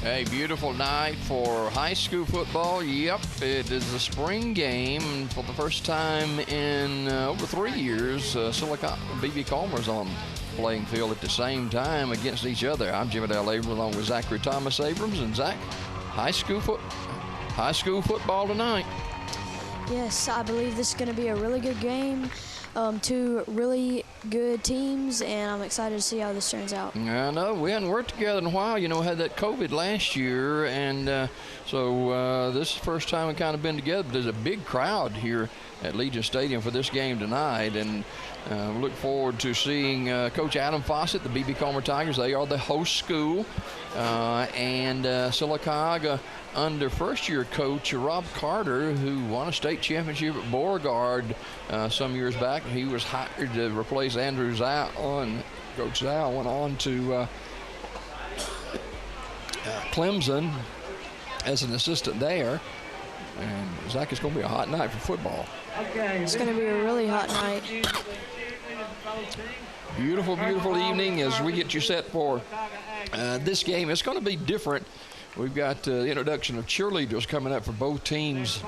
A beautiful night for high school football. Yep, it is the spring game. For the first time in over 3 years, Sylacauga and B.B. Comer's on playing field at the same time against each other. I'm Jimmy Dale Abrams along with Zachary Thomas Abrams. And Zach, high school football tonight. Yes, I believe this is going to be a really good game. Two really good teams, and I'm excited to see how this turns out. I know. We hadn't worked together in a while. You know, had that COVID last year, and so this is the first time we've kind of been together. But there's a big crowd here at Legion Stadium for this game tonight, and we look forward to seeing Coach Adam Fawcett, the B.B. Comer Tigers. They are the host school, and Sylacauga under first-year coach Rob Carter, who won a state championship at Beauregard some years back. He was hired to replace Andrew Zal, and Coach Zal went on to Clemson as an assistant there. And Zach, it's going to be a hot night for football. It's going to be a really hot night. Beautiful, beautiful evening as we get you set for this game. It's going to be different. We've got the introduction of cheerleaders coming up for both teams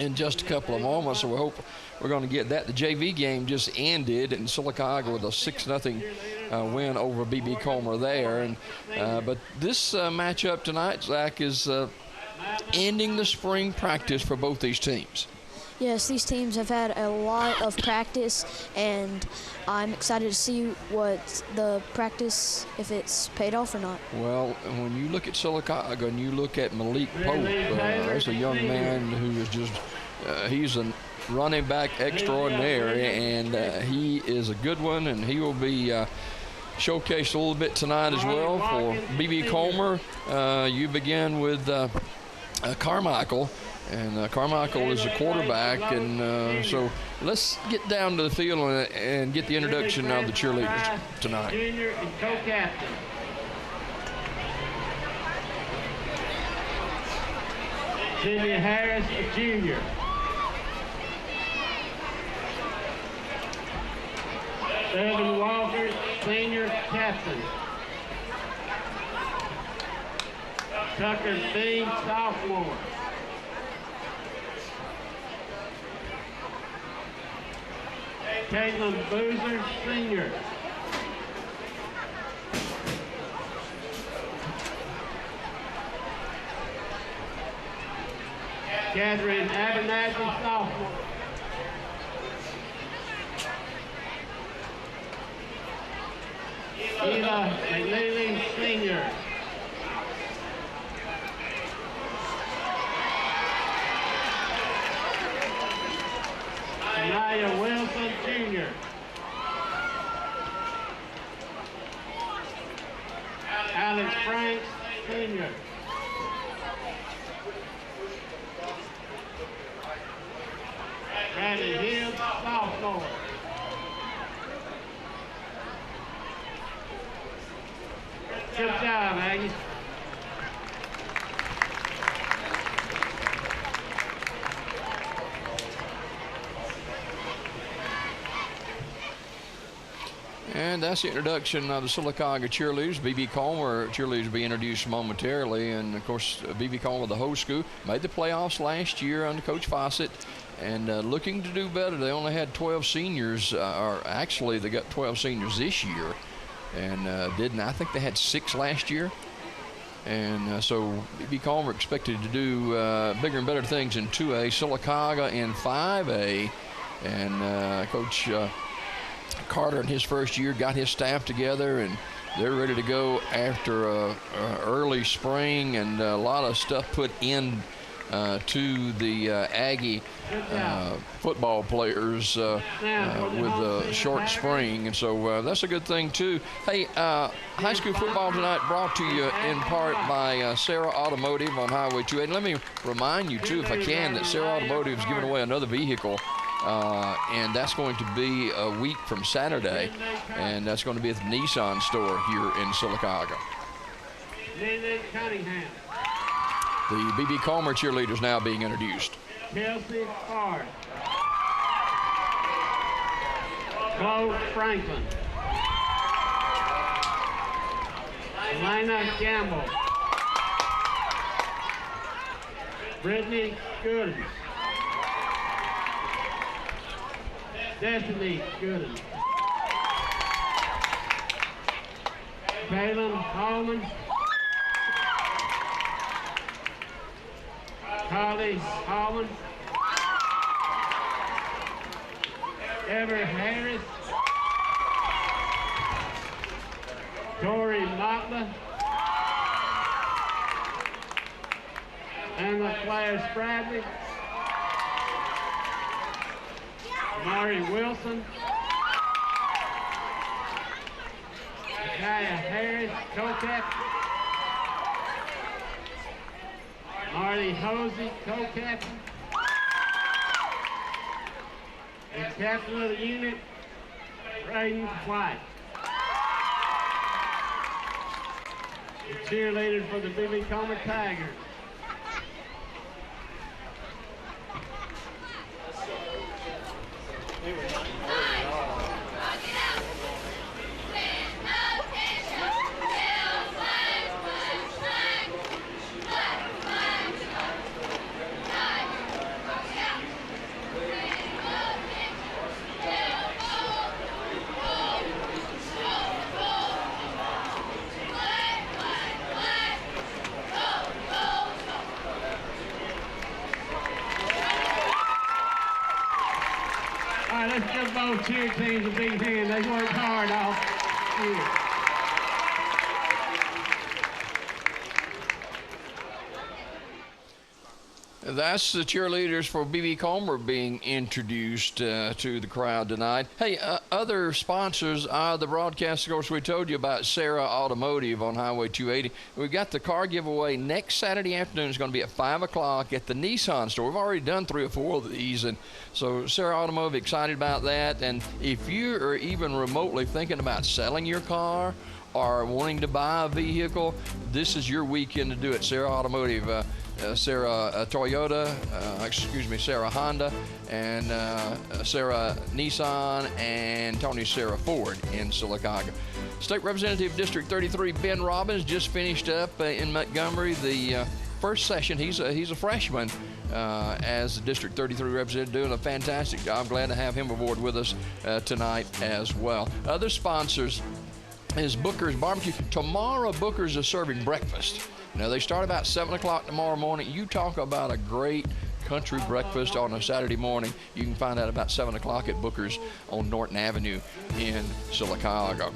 in just a couple of moments, so we hope we're going to get that. The JV game just ended in Sylacauga with a 6-0 win over B.B. Comer there. And but this matchup tonight, Zach, is ending the spring practice for both these teams. Yes, these teams have had a lot of practice, and I'm excited to see what the practice, if it's paid off or not. Well, when you look at Sylacauga and you look at Malik Pope, there's a young man who is just, he's a running back extraordinary, and he is a good one, and he will be showcased a little bit tonight as well for B.B. Comer. You begin with Carmichael. And Carmichael is a quarterback, and so let's get down to the field and get the introduction of the cheerleaders tonight. Junior and co-captain. Jimmy Harris, a junior. Evan Walters, senior captain. Tucker Bean, sophomore. Caitlin Boozer, senior. Catherine Abernathy, sophomore. Eva McNeely, senior. Anaya Wilson, junior. Alex Franks, senior. Brandon Hill, sophomore. Good job, Aggie. And that's the introduction of the Sylacauga cheerleaders. B.B. Comer cheerleaders will be introduced momentarily. And, of course, B.B. Comer, the host school, made the playoffs last year under Coach Fawcett and looking to do better. They only had 12 seniors, or actually they got 12 seniors this year. And I think they had 6 last year. And so B.B. Comer expected to do bigger and better things in 2A, Sylacauga in 5A. And Coach Carter in his first year got his staff together, and they're ready to go after a early spring and a lot of stuff put in to the Aggie football players with a short spring, and so that's a good thing too. Hey, high school football tonight brought to you in part by Sarah Automotive on Highway 2. And let me remind you too, if I can, that Sarah Automotive is giving away another vehicle. And that's going to be a week from Saturday, and that's going to be at the Nissan store here in Sylacauga. The B.B. Comer cheerleaders now being introduced. Kelsey Hart. Chloe Franklin. Elena Gamble. Brittany Gooden. Destiny Gooden. Kaylin Hallman. Carly Hallman. Ever Harris. Tori Motley. Anna Claire Spradley. Mari Wilson. Kaya Harris, co-captain. Marty Hosey, co-captain. And captain of the unit, Braden White. The cheerleader for the BB Comer Tigers. All right, let's give both cheer teams a big hand. They worked hard all year. That's the cheerleaders for BB Comer being introduced to the crowd tonight. Hey, other sponsors are the broadcast. Of course, we told you about Sarah Automotive on Highway 280. We've got the car giveaway next Saturday afternoon. It's going to be at 5 o'clock at the Nissan store. We've already done 3 or 4 of these, and so Sarah Automotive, excited about that. And if you are even remotely thinking about selling your car or wanting to buy a vehicle, this is your weekend to do it. Sarah Automotive. Sarah Toyota, Sarah Honda, and Sarah Nissan, and Tony Sarah Ford in Sylacauga. State Representative District 33 Ben Robbins just finished up in Montgomery the first session. He's a freshman as the District 33 representative, doing a fantastic job. Glad to have him aboard with us tonight as well. Other sponsors is Booker's Barbecue. Tomorrow, Booker's is serving breakfast. Now, they start about 7 o'clock tomorrow morning. You talk about a great country breakfast on a Saturday morning. You can find out about 7 o'clock at Booker's on Norton Avenue in Sylacauga.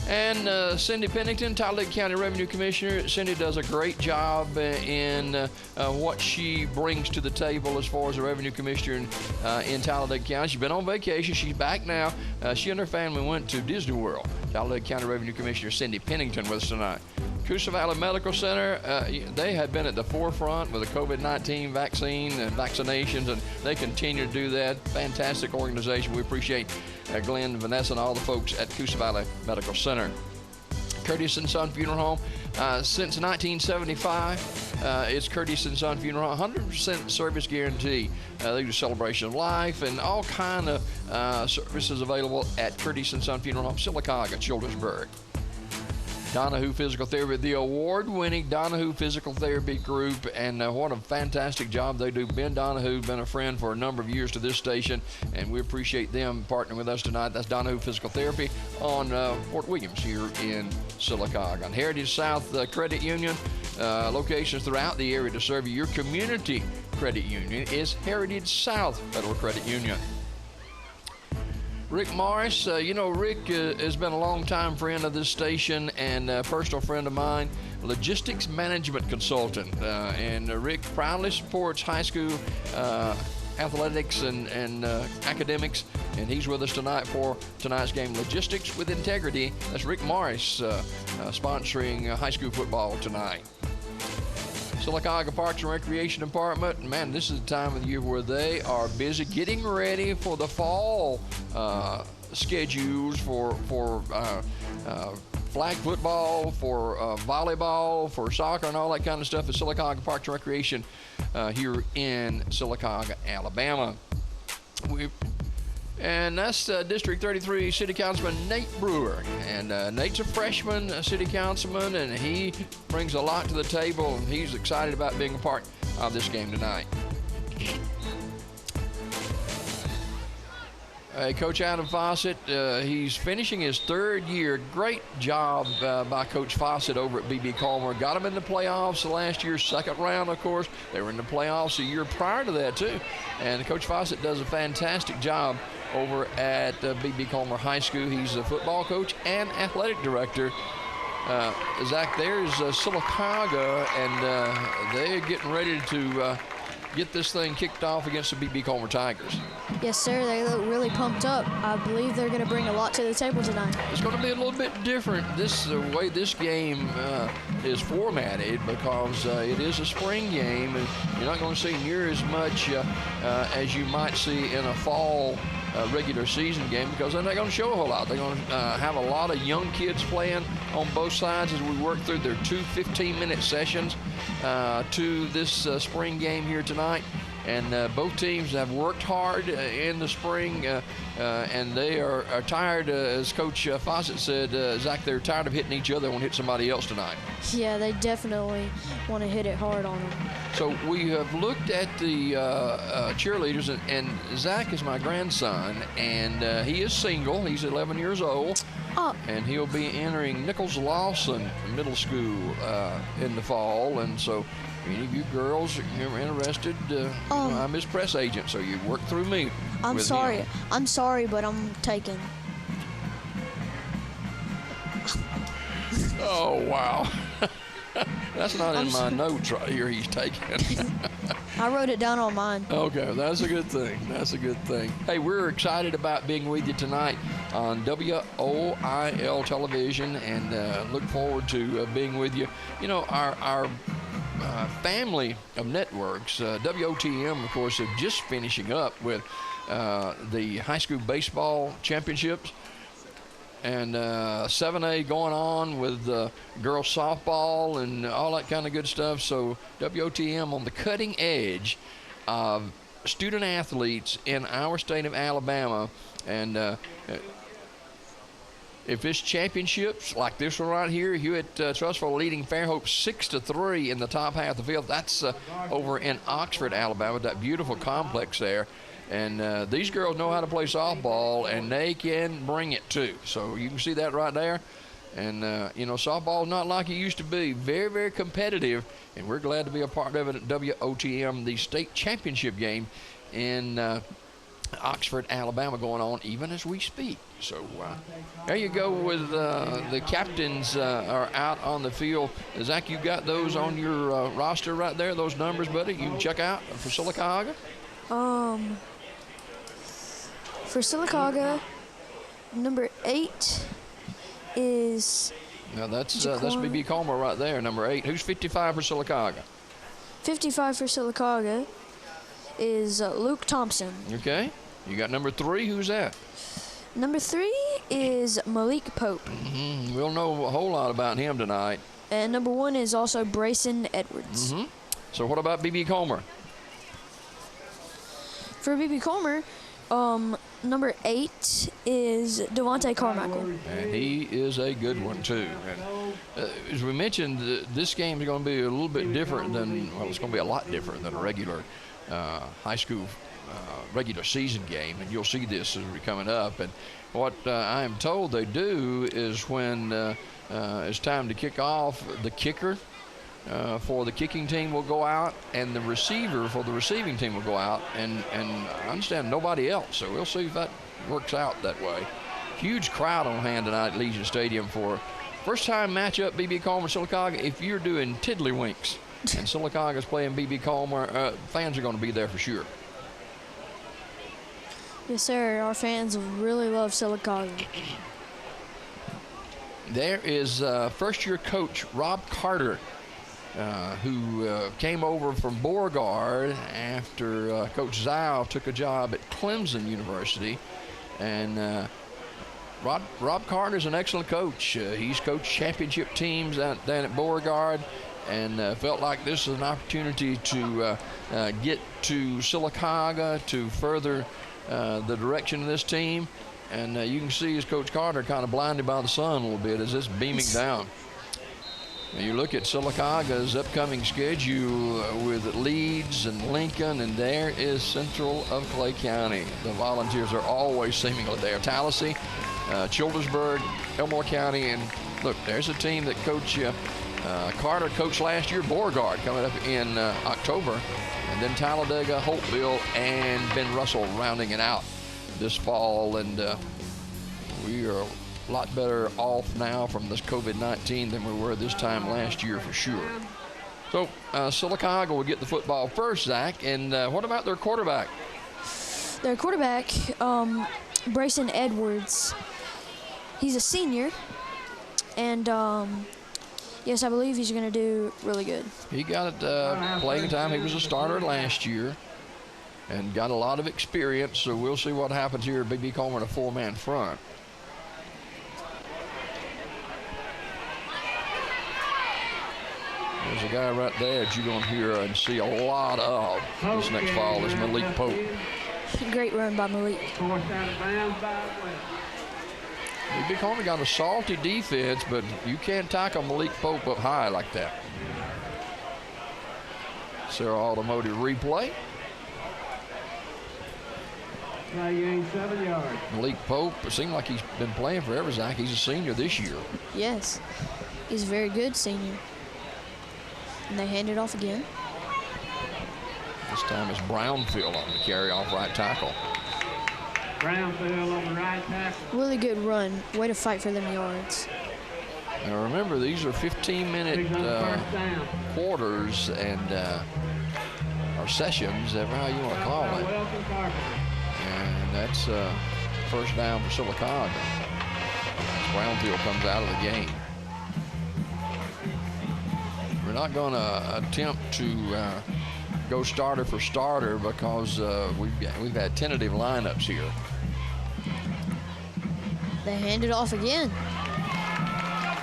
And Cindy Pennington, Talladega County Revenue Commissioner. Cindy does a great job in what she brings to the table as far as a revenue commissioner in Talladega County. She's been on vacation. She's back now. She and her family went to Disney World. Talladega County Revenue Commissioner Cindy Pennington with us tonight. Coosa Valley Medical Center, they have been at the forefront with the COVID-19 vaccine and vaccinations, and they continue to do that. Fantastic organization. We appreciate Glenn, Vanessa, and all the folks at Coosa Valley Medical Center. Curtis and Son Funeral Home. Since 1975, it's Curtis and Son Funeral Home, 100% service guarantee. They do celebration of life and all kind of services available at Curtis and Son Funeral Home, Sylacauga, Childersburg. Donahue Physical Therapy, the award-winning Donahue Physical Therapy Group, and what a fantastic job they do. Ben Donahue, been a friend for a number of years to this station, and we appreciate them partnering with us tonight. That's Donahue Physical Therapy on Fort Williams here in Sylacauga. On Heritage South Credit Union, locations throughout the area to serve you. Your community credit union is Heritage South Federal Credit Union. Rick Morris, Rick has been a long-time friend of this station and a personal friend of mine, logistics management consultant. And Rick proudly supports high school athletics and academics, and he's with us tonight for tonight's game, Logistics with Integrity. That's Rick Morris sponsoring high school football tonight. Sylacauga Parks and Recreation Department, man, this is the time of the year where they are busy getting ready for the fall schedules for flag football, for volleyball, for soccer, and all that kind of stuff at Sylacauga Parks and Recreation here in Sylacauga, Alabama. And that's District 33 City Councilman Nate Brewer. And Nate's a freshman city councilman, and he brings a lot to the table, and he's excited about being a part of this game tonight. Coach Adam Fawcett, he's finishing his third year. Great job by Coach Fawcett over at BB Colmer. Got him in the playoffs last year, second round, of course. They were in the playoffs a year prior to that, too. And Coach Fawcett does a fantastic job over at BB Colmer High School. He's a football coach and athletic director. Zach, there's Sylacauga, and they're getting ready to get this thing kicked off against the BB Colmer Tigers. Yes, sir. They look really pumped up. I believe they're going to bring a lot to the table tonight. It's going to be a little bit different the way this game is formatted, because it is a spring game, and you're not going to see near as much as you might see in a fall regular season game, because they're not going to show a whole lot. They're going to have a lot of young kids playing on both sides as we work through their 2 15-minute sessions to this spring game here tonight. And both teams have worked hard in the spring, and they are tired, as Coach Fawcett said, Zach, they're tired of hitting each other and want to hit somebody else tonight. Yeah, they definitely want to hit it hard on them. So we have looked at the cheerleaders, and Zach is my grandson, and he is single. He's 11 years old. Oh. And he'll be entering Nichols Lawson Middle School in the fall. And so any of you girls, if you're interested, I'm his press agent, so you work through me. I'm sorry. Him. I'm sorry, but I'm taken. Oh, wow. That's not in my notes right here he's taking. I wrote it down on mine. Okay, that's a good thing. That's a good thing. Hey, we're excited about being with you tonight on WOIL television, and look forward to being with you. You know, our family of networks, WOTM, of course, are just finishing up with the high school baseball championships, and 7A going on with girls softball and all that kind of good stuff. So WOTM on the cutting edge of student athletes in our state of Alabama. And if it's championships like this one right here, Hewitt Trussville leading Fairhope 6-3 in the top half of the field. That's over in Oxford, Alabama, that beautiful complex there. And these girls know how to play softball, and they can bring it too. So you can see that right there. And, you know, softball is not like it used to be. Very, very competitive. And we're glad to be a part of it at WOTM, the state championship game in Oxford, Alabama, going on even as we speak. So there you go with the captains are out on the field. Zach, you got those on your roster right there, those numbers, buddy? You can check out for Sylacauga? For Sylacauga, number 8 is... Now that's BB Colmer right there, number 8. Who's 55 for Sylacauga? 55 for Sylacauga is Luke Thompson. Okay. You got number 3. Who's that? Number 3 is Malik Pope. Mm-hmm. We'll know a whole lot about him tonight. And number 1 is also Brayson Edwards. Mm-hmm. So what about BB Colmer? For BB Colmer, number 8 is Devontae Carmichael. And he is a good one, too. And, as we mentioned, this game is going to be a little bit different than, well, it's going to be a lot different than a regular high school regular season game. And you'll see this as we're coming up. And what I am told they do is when it's time to kick off, the kicker for the kicking team will go out, and the receiver for the receiving team will go out, and I understand nobody else. So we'll see if that works out that way. Huge crowd on hand tonight at Legion Stadium for first time matchup BB Colmer Sylacauga. If you're doing tiddlywinks and Sylacauga's playing BB Colmer, fans are going to be there for sure. Yes, sir. Our fans really love Sylacauga. There is first-year coach Rob Carter, who came over from Beauregard after Coach Zhao took a job at Clemson University. And Rob Carter is an excellent coach. He's coached championship teams down at Beauregard, and felt like this is an opportunity to get to Sylacauga to further the direction of this team. And you can see as Coach Carter kind of blinded by the sun a little bit as it's beaming down. And you look at Sylacauga's upcoming schedule with Leeds and Lincoln, and there is Central of Clay County. The Volunteers are always seemingly there. Tallahassee, Childersburg, Elmore County, and look, there's a team that Coach Carter coached last year, Beauregard, coming up in October. And then Talladega, Holtville, and Ben Russell rounding it out this fall. And we are a lot better off now from this COVID-19 than we were this time last year for sure. So Sylacauga will get the football first, Zach. And what about their quarterback? Their quarterback, Bryson Edwards, he's a senior. And yes, I believe he's going to do really good. He got playing time. He was a starter last year and got a lot of experience. So we'll see what happens here at B.B. Coleman, a four-man front. There's a guy right there that you're going to hear and see a lot of this next fall is Malik Pope. Great run by Malik. B.B. Coleman got a salty defense, but you can't tackle Malik Pope up high like that. Sarah Automotive replay. Gain 7 yards. Malik Pope, it seemed like he's been playing forever, Zach. He's a senior this year. Yes, he's a very good senior. And they hand it off again. This time it's Brownfield on the carry off right tackle. Brownfield on the right tackle. Really good run. Way to fight for them yards. Now remember, these are 15-minute quarters and or sessions, ever how you want to call it. And that's first down for Sylacauga. Brownfield comes out of the game. We're not going to attempt to go starter for starter because we've had tentative lineups here. They hand it off again.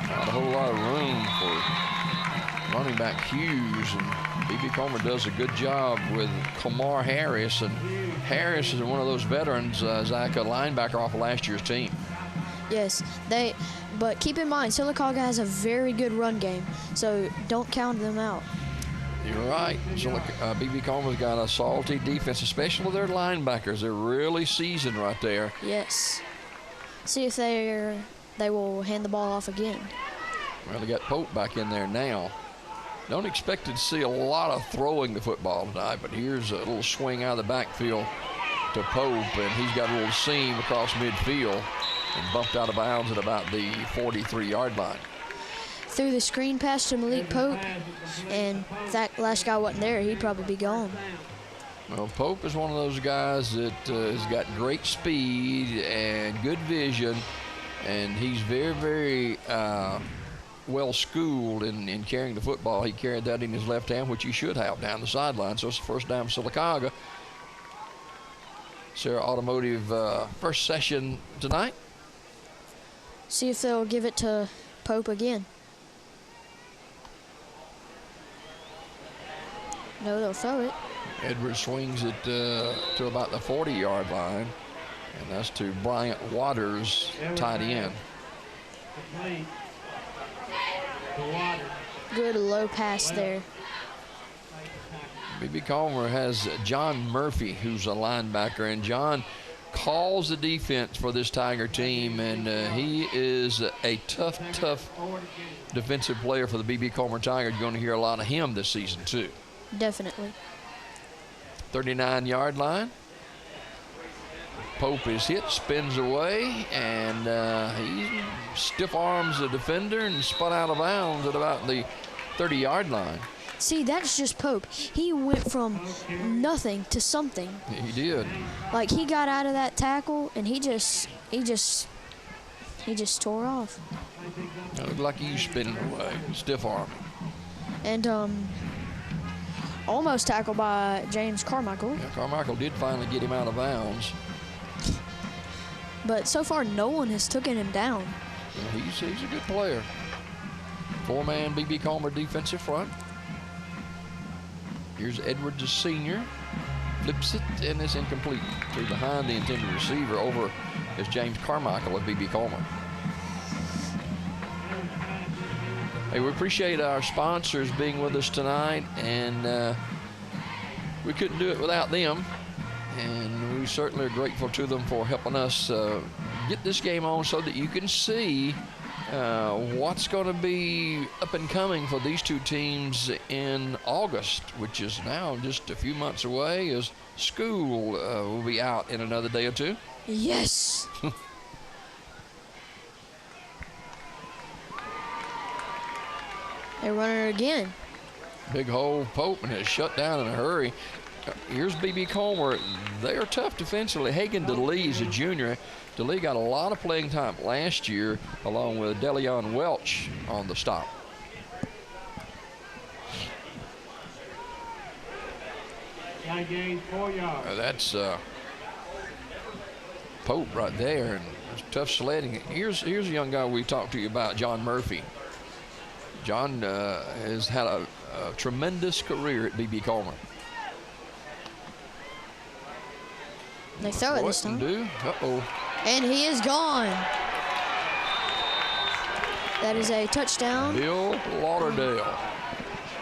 Not a whole lot of room for running back Hughes, and B.B. Coleman does a good job with Kamar Harris, and Harris is one of those veterans, Zach, a linebacker off of last year's team. Yes, but keep in mind, Sylacauga has a very good run game, so don't count them out. You're right. B.B. Coleman's got a salty defense, especially their linebackers. They're really seasoned right there. Yes. See if they will hand the ball off again. Well, they got Pope back in there now. Don't expect to see a lot of throwing the football tonight, but here's a little swing out of the backfield to Pope, and he's got a little seam across midfield and bumped out of bounds at about the 43-yard line. Threw the screen pass to Malik Pope, and if that last guy wasn't there, he'd probably be gone. Well, Pope is one of those guys that has got great speed and good vision, and he's very, very well schooled in carrying the football. He carried that in his left hand, which he should have down the sideline. So it's the first down for Sylacauga. Sarah Automotive first session tonight. See if they'll give it to Pope again. No, they'll throw it. Edwards swings it to about the 40-yard line, and that's to Bryant Waters, tight end. Good low pass there. B.B. Coleman has John Murphy, who's a linebacker, and John calls the defense for this Tiger team, and he is a tough defensive player for the B.B. Coleman Tigers. You're going to hear a lot of him this season, too. Definitely. 39-yard line. Pope is hit, spins away, and he stiff arms the defender and spun out of bounds at about the 30-yard line. See, that's just Pope. He went from nothing to something. He did. Like, he got out of that tackle, and he just tore off. It looked like he was spinning away, stiff arm. And almost tackled by James Carmichael. Yeah, Carmichael did finally get him out of bounds. But so far, no one has taken him down. Yeah, he's a good player. Four-man B.B. Coleman defensive front. Here's Edwards, a senior. flips it, and it's incomplete. To behind the intended receiver. Over is James Carmichael of BB Coleman. Hey, we appreciate our sponsors being with us tonight, and we couldn't do it without them. And we certainly are grateful to them for helping us get this game on so that you can see what's going to be up and coming for these two teams in August, which is now just a few months away, as school will be out in another day or two. Yes. They're running it again. Big hole, Pope, and it's shut down in a hurry. Here's BB Comer. They are tough defensively. Hagan DeLee is a junior. DeLee got a lot of playing time last year, along with Deleon Welch on the stop. Gain 4 yards. That's Pope right there, and it's tough sledding. Here's a young guy we talked to you about, John Murphy. John has had a tremendous career at BB Coleman. They throw it this time. Uh-oh. And he is gone. That is a touchdown. Bill Lauderdale.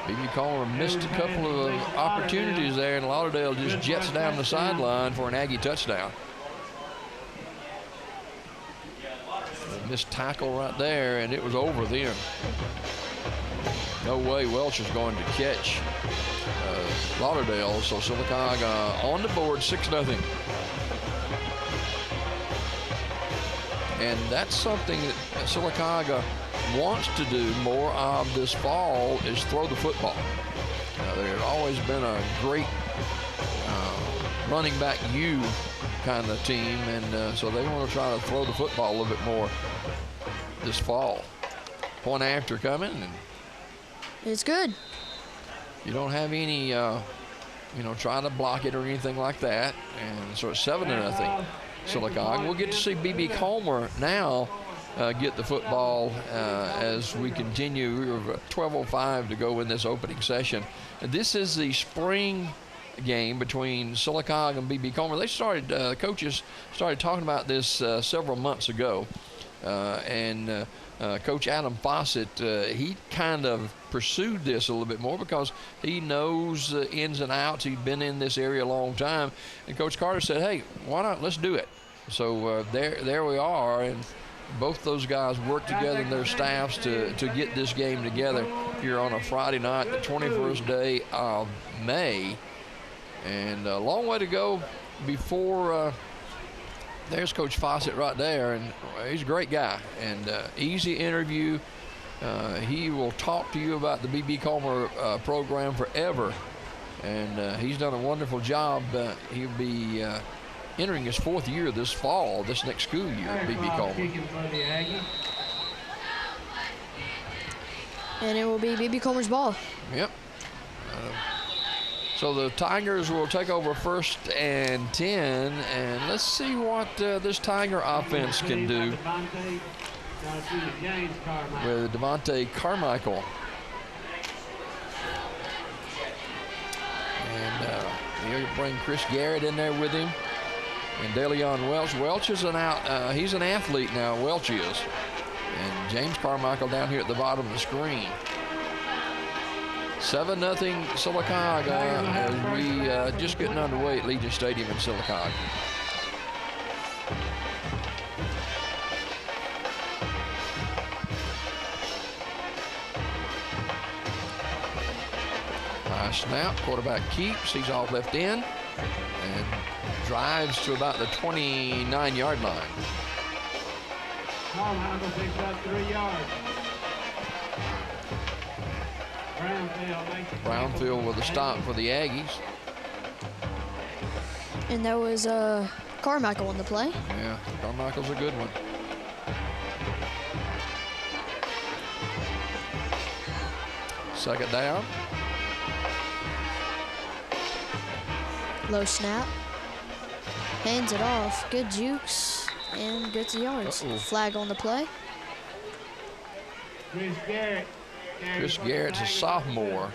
BB Coleman missed a couple of opportunities there, and Lauderdale just jets down the sideline for an Aggie touchdown. Missed tackle right there, and it was over then. No way Welch is going to catch Lauderdale, so Sylacauga on the board, 6-0. And that's something that Sylacauga wants to do more of this fall, is throw the football. There's always been a great running back kind of team, and so they want to try to throw the football a little bit more this fall. Point after coming, and it's good. you don't have any, try to block it or anything like that. And so it's 7-0. Sylacauga. We'll get to see BB Comer now get the football as we continue. We have 12:05 to go in this opening session. And this is the spring game between Sylacauga and BB Comer. They started, coaches started talking about this several months ago. Coach Adam Fawcett, he kind of pursued this a little bit more because he knows the ins and outs. He's been in this area a long time. And Coach Carter said, hey, why not? Let's do it. So there we are. And both those guys work together in their staffs to get this game together here on a Friday night, the 21st day of May. And a long way to go before there's Coach Fawcett right there, and he's a great guy and easy interview. He will talk to you about the BB Comer program forever, and he's done a wonderful job. He'll be entering his 4th year this fall, this next school year at BB Comer. And it will be BB Comer's ball. Yep. So the Tigers will take over 1st and 10, and let's see what this Tiger offense can do with Devontae Carmichael. And he'll bring Chris Garrett in there with him, and Deleon Welch. Welch is he's an athlete now, Welch is. And James Carmichael down here at the bottom of the screen. 7-0 Sylacauga as we just getting underway at Legion Stadium in Sylacauga. Nice snap, quarterback keeps, he's off left end and drives to about the 29-yard line. Carmichael picks up 3 yards. Brownfield with a stop for the Aggies. And that was Carmichael on the play. Yeah, Carmichael's a good one. Second down. Low snap. Hands it off. Good jukes and gets the yards. Flag on the play. Chris Garrett's a sophomore.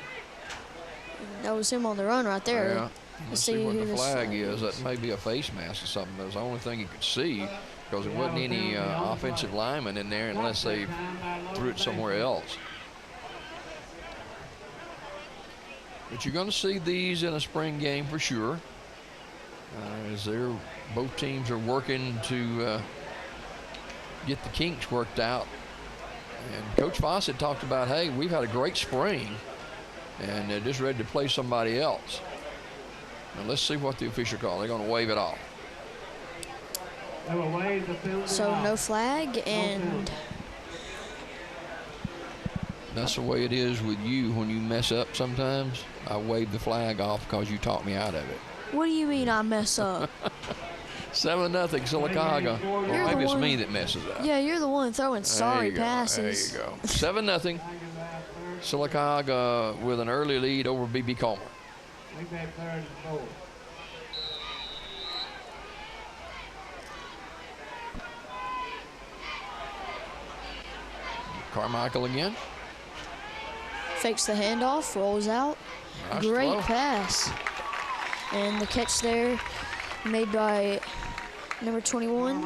That was him on the run right there. Yeah. Let's see see what who the this flag flag is. is. That may be a face mask or something. That was the only thing you could see because there wasn't any offensive linemen in there unless they threw it somewhere else. But you're going to see these in a spring game for sure, as both teams are working to get the kinks worked out. And Coach Fawcett talked about, hey, we've had a great spring, and they're just ready to play somebody else. Now let's see what the official call. They're going to wave it off. So no flag, and that's the way it is with you when you mess up sometimes. I wave the flag off because you taught me out of it. what do you mean I mess up? 7-0 Sylacauga. Or maybe it's me that messes up. Yeah, you're the one throwing sorry passes. There you go. 7-0 Sylacauga with an early lead over B.B. Comer. Carmichael again. Fakes the handoff, rolls out. Nice Great throw. pass. And the catch there made by number 21.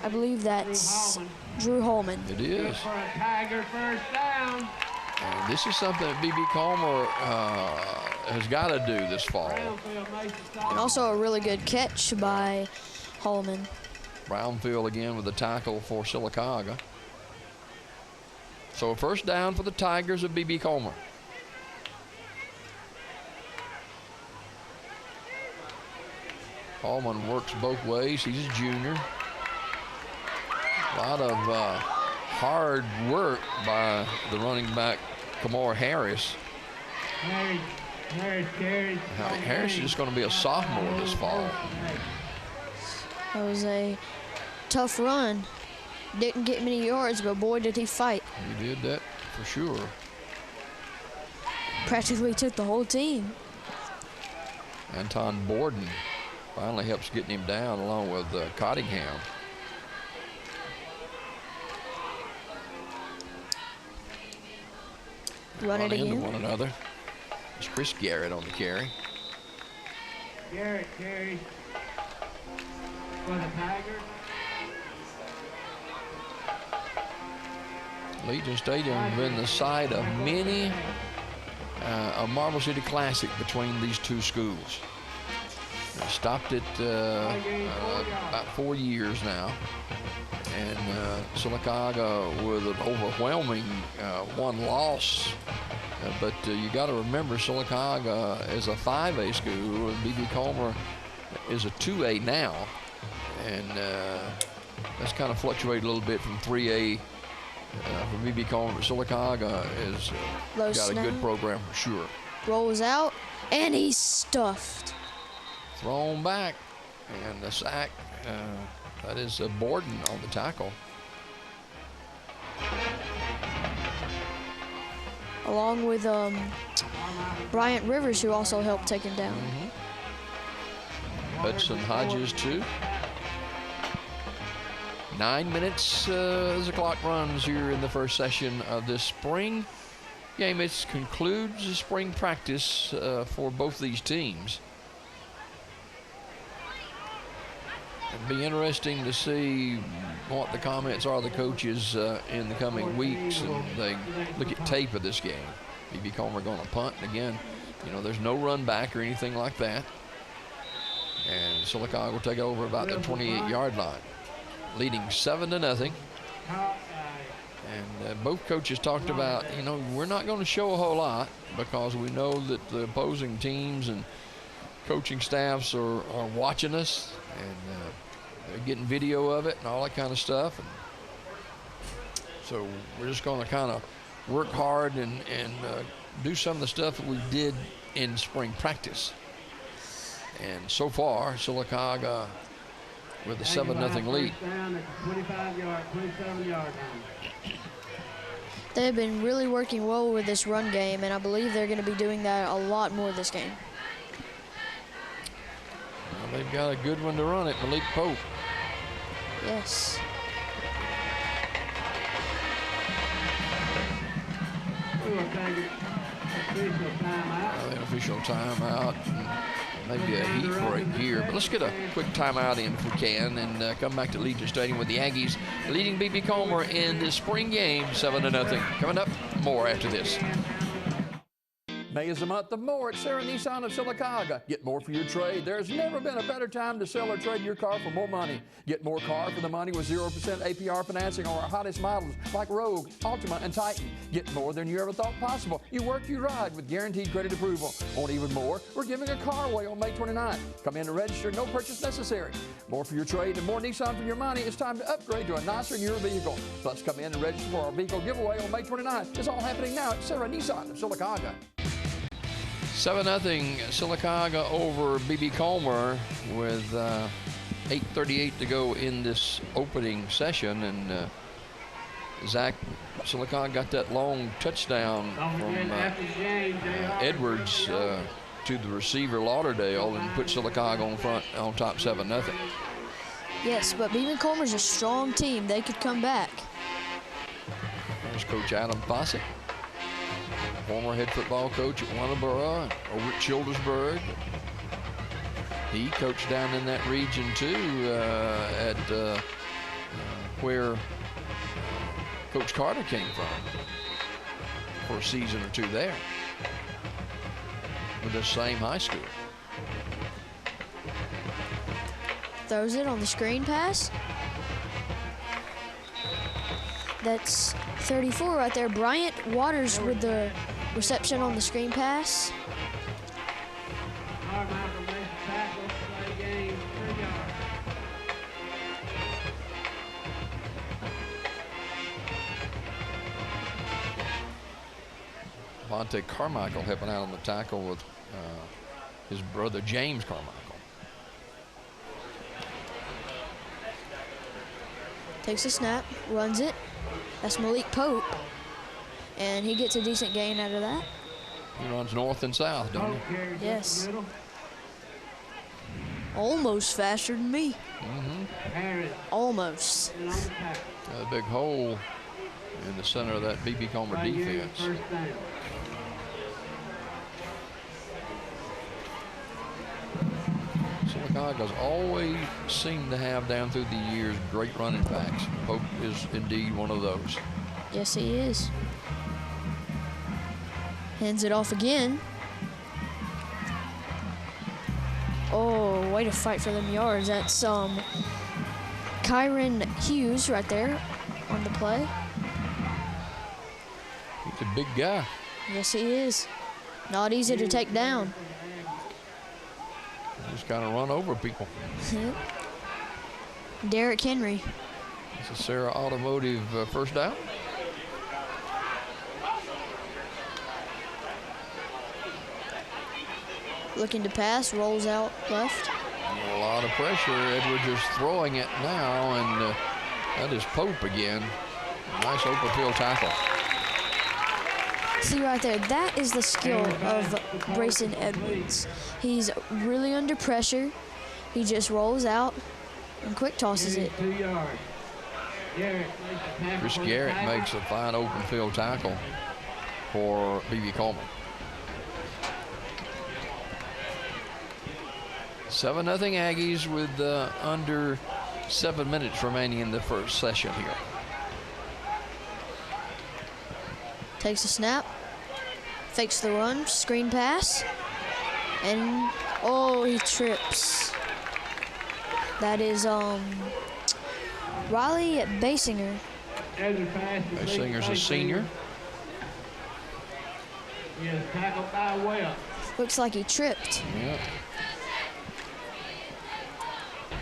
I believe that's Drew Holman. It is. For a Tiger first down. And this is something that B.B. Comer has got to do this fall. And also a really good catch by Holman. Brownfield again with the tackle for Sylacauga. So a first down for the Tigers of B.B. Comer. Holman works both ways. He's a junior. A lot of hard work by the running back, Kamar Harris. Harris is just going to be a sophomore this fall. That was a tough run. Didn't get many yards, but boy, did he fight. He did that for sure. Practically took the whole team. Anton Borden finally helps getting him down along with Cottingham. Run it into again. one another. It's Chris Garrett on the carry. Garrett carries for the Tigers. Legion Stadium has been the site of many a Marble City Classic between these two schools. They stopped it about 4 years now. And Sylacauga with an overwhelming one loss. But you got to remember Sylacauga is a 5A school and B.B. Comer is a 2A now. And that's kind of fluctuated a little bit from 3A for B.B. Comer. But Sylacauga has got a good program for sure. Rolls out, and he's stuffed. Thrown back, and the sack. That is Borden on the tackle. Along with Bryant Rivers, who also helped take him down. Hudson Hodges, too. 9 minutes as the clock runs here in the first session of this spring game. It concludes the spring practice for both these teams. It'll be interesting to see what the comments are of the coaches in the coming weeks, and they look at tape of this game. B.B. Comer going to punt, and again, you know, there's no run back or anything like that. And Sylacauga will take it over about the 28-yard line, leading 7-0. And both coaches talked about, you know, we're not going to show a whole lot because we know that the opposing teams and coaching staffs are watching us, and they're getting video of it and all that kind of stuff. And so we're just going to kind of work hard and do some of the stuff that we did in spring practice. And so far, Sylacauga with a 7-0 lead. They've been really working well with this run game, and I believe they're going to be doing that a lot more this game. Well, they've got a good one to run it, Malik Pope. Yes. The official timeout. maybe a heat break here. But let's get a quick timeout in if we can and come back to Legion Stadium with the Aggies leading B.B. Comer in this spring game 7-0. Coming up, more after this. May is the month of more at Sarah Nissan of Sylacauga. Get more for your trade. There's never been a better time to sell or trade your car for more money. Get more car for the money with 0% APR financing on our hottest models like Rogue, Altima, and Titan. Get more than you ever thought possible. You work, you ride with guaranteed credit approval. Want even more? We're giving a car away on May 29th. Come in to register, no purchase necessary. More for your trade and more Nissan for your money. It's time to upgrade to a nicer, newer vehicle. Plus, come in and register for our vehicle giveaway on May 29th. It's all happening now at Sarah Nissan of Sylacauga. 7-0 Sylacauga over B.B. Comer with 8:38 to go in this opening session. And Zach, Sylacauga got that long touchdown from Edwards to the receiver Lauderdale and put Sylacauga on front on top 7-0. Yes, but B.B. Comer's a strong team. They could come back. There's Coach Adam Fawcett, former head football coach at Wanaborough and over at Childersburg. He coached down in that region too at where Coach Carter came from for a season or two there with the same high school. Throws it on the screen pass. That's 34 right there. Bryant Waters with the reception on the screen pass. Vontae Carmichael helping out on the tackle with his brother James Carmichael. Takes a snap, runs it. That's Malik Pope, and he gets a decent gain out of that. He runs north and south, don't he? Yes. Almost faster than me. Almost. A big hole in the center of that B.B. Comer defense. Sylacauga's always seemed to have down through the years great running backs. Pope is indeed one of those. Yes, he is. Hands it off again. Oh, way to fight for them yards. That's Kyron Hughes right there on the play. He's a big guy. Yes, he is. Not easy to take down. Just kind of run over people. Derrick Henry. It's a Sarah Automotive first down. Looking to pass, rolls out left. A lot of pressure. Edwards is throwing it now, and that is Pope again. Nice open field tackle. See right there, that is the skill of Brayson Edwards. He's really under pressure. He just rolls out and quick tosses it. Chris Garrett makes a fine open field tackle for B.B. Comer. 7-0 Aggies with under 7 minutes remaining in the first session here. Takes a snap, fakes the run, screen pass, and oh, he trips. That is Riley Basinger. Basinger's a senior. Tackled by Webb. Looks like he tripped. Yeah.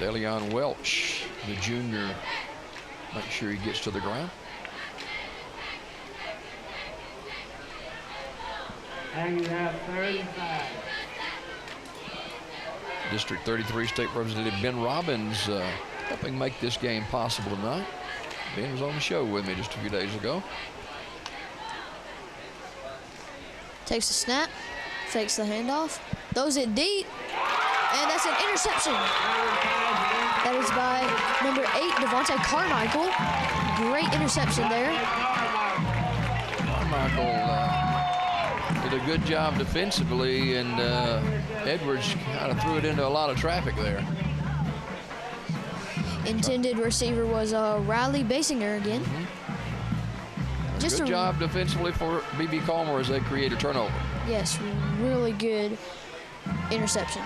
Deleon Welch, the junior, make sure he gets to the ground. Hanging out 35. District 33 State Representative Ben Robbins helping make this game possible tonight. Ben was on the show with me just a few days ago. Takes a snap, fakes the handoff, throws it deep, and that's an interception. That is by number 8, Devontae Carmichael. Great interception there. Carmichael did a good job defensively, and Edwards kind of threw it into a lot of traffic there. Intended receiver was Riley Basinger again. Good job defensively for BB Comer as they create a turnover. Yes, really good interception.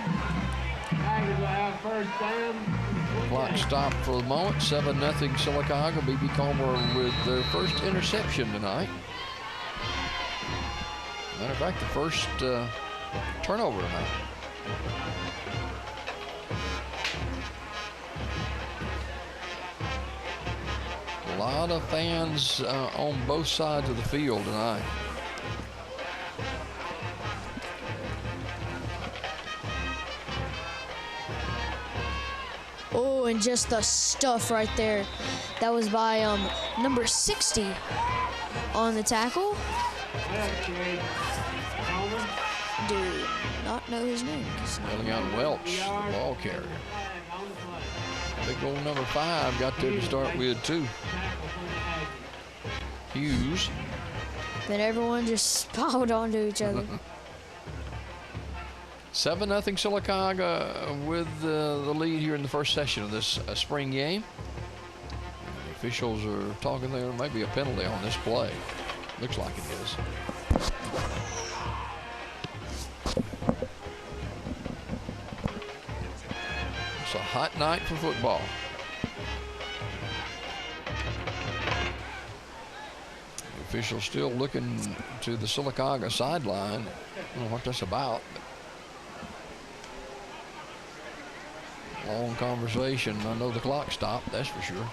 Clock stopped for the moment. 7-0 Sylacauga. BB Comer with their first interception tonight. Matter of fact, the first turnover tonight. A lot of fans on both sides of the field tonight. Oh, and just the stuff right there. That was by number 60 on the tackle. Do not know his name. Leon Welch, the ball carrier. Big old number 5 got there to start with, too. Hughes. Then everyone just piled onto each other. 7-0 Sylacauga with the lead here in the first session of this spring game. The officials are talking there might be a penalty on this play. Looks like it is. It's a hot night for football. The officials still looking to the Sylacauga sideline. I don't know what that's about. Long conversation. I know the clock stopped, that's for sure.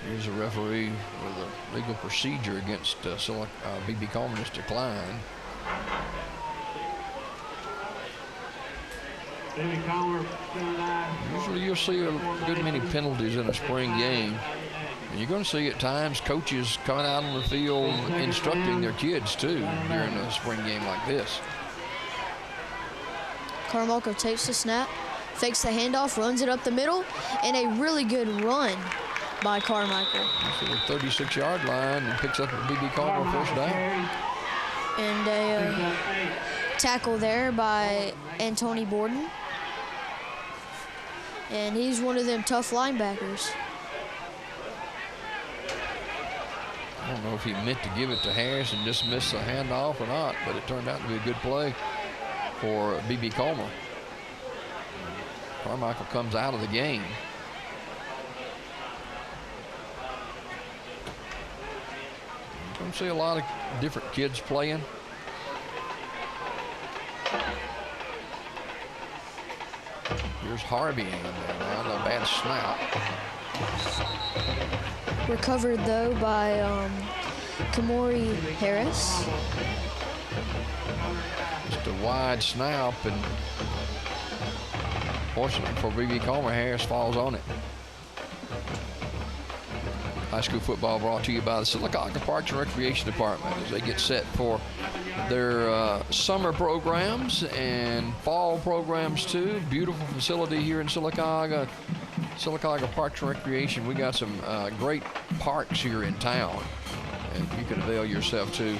Here's a referee with a legal procedure against BB Comer that's declined. Usually you'll see a good many penalties in a spring game. And you're going to see at times coaches coming out on the field instructing their kids too during a spring game like this. Carmichael takes the snap, fakes the handoff, runs it up the middle, and a really good run by Carmichael. So the 36-yard line and picks up a BB Comer first down. And a tackle there by Antony Borden. And he's one of them tough linebackers. I don't know if he meant to give it to Harris and just miss the handoff or not, but it turned out to be a good play for BB Comer. Carmichael comes out of the game. You can see a lot of different kids playing. Here's Harvey in there now, a bad snap. Recovered though by Kamori Harris. Just a wide snap, and fortunately for BB Comer, Harris falls on it. High school football brought to you by the Sylacauga Parks and Recreation Department as they get set for their summer programs and fall programs too. Beautiful facility here in Sylacauga. Sylacauga Parks and Recreation. We got some great parks here in town, and you can avail yourself to.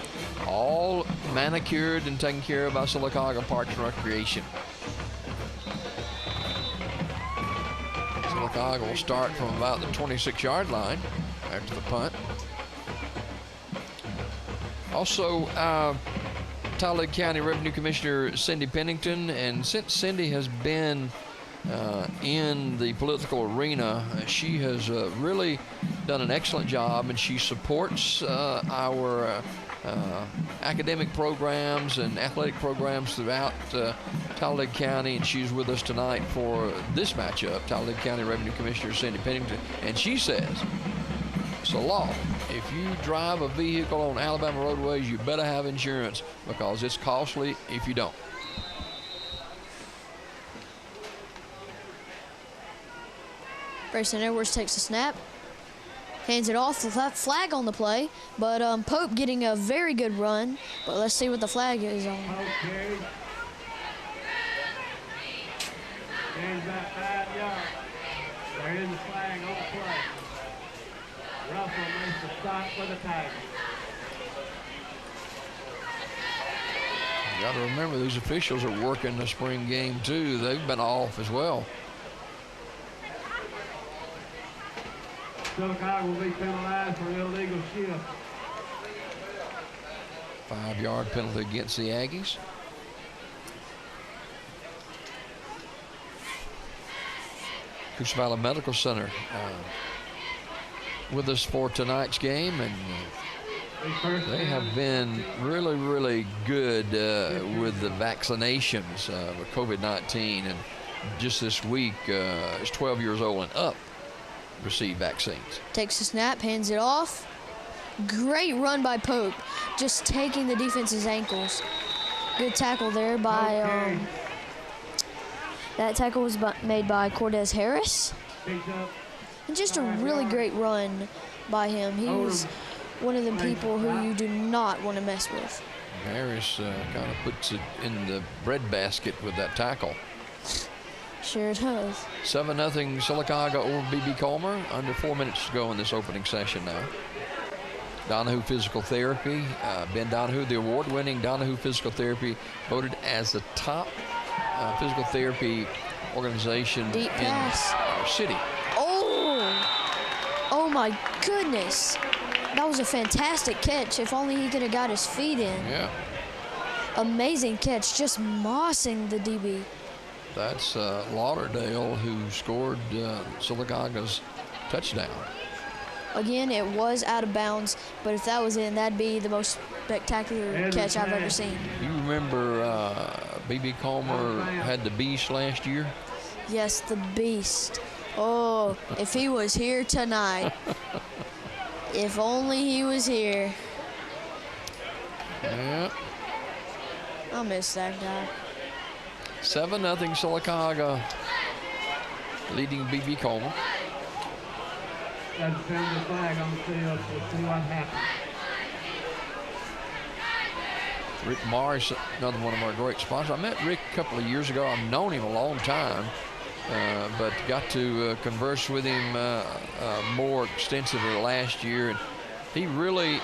All manicured and taken care of by Sylacauga Parks and Recreation. Sylacauga will start from about the 26-yard line after the punt. Also, Talladega County Revenue Commissioner Cindy Pennington, and since Cindy has been in the political arena, she has really done an excellent job, and she supports our academic programs and athletic programs throughout Talladega County, and she's with us tonight for this matchup. Talladega County Revenue Commissioner Cindy Pennington, and she says it's a law. If you drive a vehicle on Alabama roadways, you better have insurance because it's costly if you don't. Grayson Edwards takes the snap, hands it off. The flag on the play, but Pope getting a very good run. But let's see what the flag is on. Okay. Gains about 5 yards. There is the flag on the play. Russell makes the stop for the Tigers. Got to remember these officials are working the spring game too. They've been off as well. Sylacauga will be penalized for illegal shift. 5-yard penalty against the Aggies. Coosa Valley Medical Center with us for tonight's game, and they have been really, really good with the vaccinations with COVID-19, and just this week, is 12 years old and up received vaccines. Takes a snap, hands it off. Great run by Pope, just taking the defense's ankles. Good tackle there by, that tackle was made by Cortez Harris. And just a really great run by him. He was one of the people who you do not want to mess with. Harris kind of puts it in the breadbasket with that tackle. Sure does. 7-0 Sylacauga over BB Comer. Under 4 minutes to go in this opening session now. Donahue Physical Therapy. Ben Donahue, the award-winning Donahue Physical Therapy, voted as the top physical therapy organization Deep in pass. our city. Oh my goodness. That was a fantastic catch. If only he could have got his feet in. Yeah. Amazing catch, just mossing the DB. That's Lauderdale who scored Sylacauga's touchdown. Again, it was out of bounds, but if that was in, that'd be the most spectacular catch I've ever seen. You remember BB Comer had the Beast last year? Yes, the Beast. Oh, if he was here tonight. If only he was here. Yeah. I miss that guy. 7-0 Sylacauga leading BB Comer. That's send the flag on the field. We'll see what happens. Rick Morris, another one of our great sponsors. I met Rick a couple of years ago. I've known him a long time, but got to converse with him more extensively last year. And he really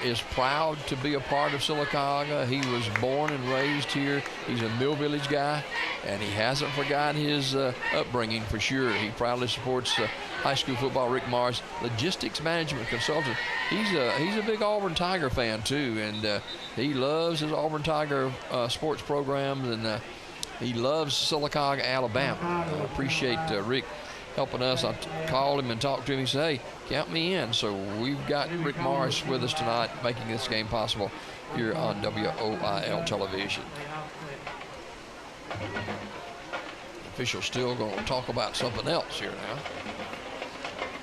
is proud to be a part of Sylacauga. He was born and raised here. He's a Mill Village guy, and he hasn't forgotten his upbringing for sure. He proudly supports high school football. Rick Morris, logistics management consultant. He's a big Auburn Tiger fan too, and he loves his Auburn Tiger sports programs, and he loves Sylacauga, Alabama. I appreciate Rick helping us. I called him and talked to him. He said, hey, count me in. So we've got Rick Morris with us tonight, making this game possible here on WOIL television. Officials still going to talk about something else here now.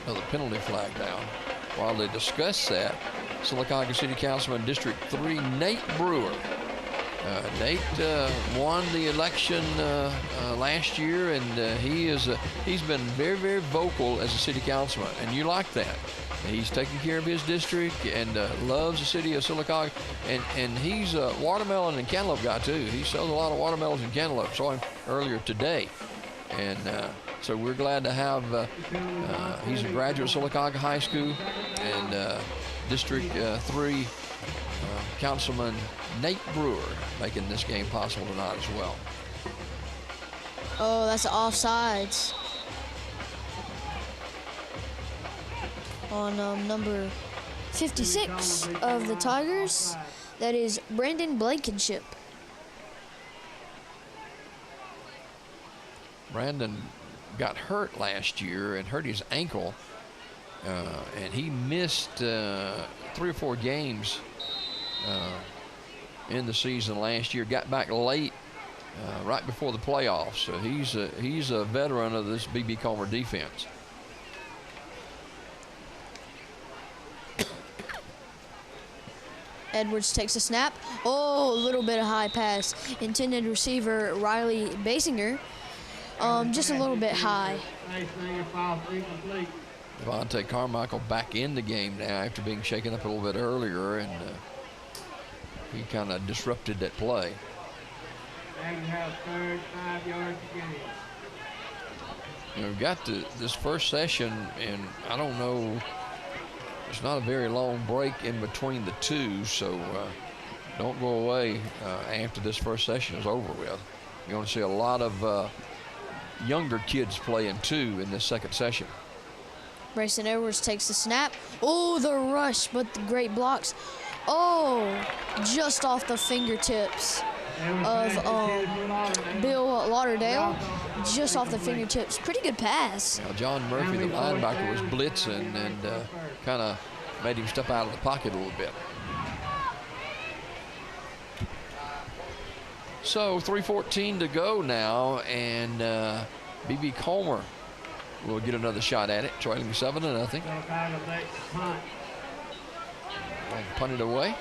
Another penalty flag down. While they discuss that, Sylacauga City Councilman District 3 Nate Brewer. Nate won the election last year, and he's been very, very vocal as a city councilman, and you like that. He's taking care of his district and loves the city of Sylacauga, and he's a watermelon and cantaloupe guy too. He sells a lot of watermelons and cantaloupe. Saw him earlier today, and so we're glad to have. He's a graduate of Sylacauga High School, and District 3 Councilman Nate Brewer making this game possible tonight as well. Oh, that's offsides. On number 56 of the Tigers, that is Brandon Blankenship. Brandon got hurt last year and hurt his ankle, and he missed 3 or 4 games in the season last year. Got back late, right before the playoffs. So he's a veteran of this BB Comer defense. Edwards takes a snap. Oh, a little bit of high pass. Intended receiver Riley Basinger. Just a little bit high. Devontae Carmichael back in the game now after being shaken up a little bit earlier, and he kind of disrupted that play. Aggies have third, 5 yards to gain. You know, we've got this first session, and I don't know, it's not a very long break in between the two, so don't go away after this first session is over with. You're going to see a lot of younger kids playing too in this second session. Brayson Edwards takes the snap. Oh, the rush, but the great blocks. Oh, just off the fingertips of Bill Lauderdale. Just off the fingertips. Pretty good pass. Now, John Murphy, the linebacker, was blitzing and kind of made him step out of the pocket a little bit. So 3:14 to go now, and BB Comer will get another shot at it, trailing 7-0. Punt it away.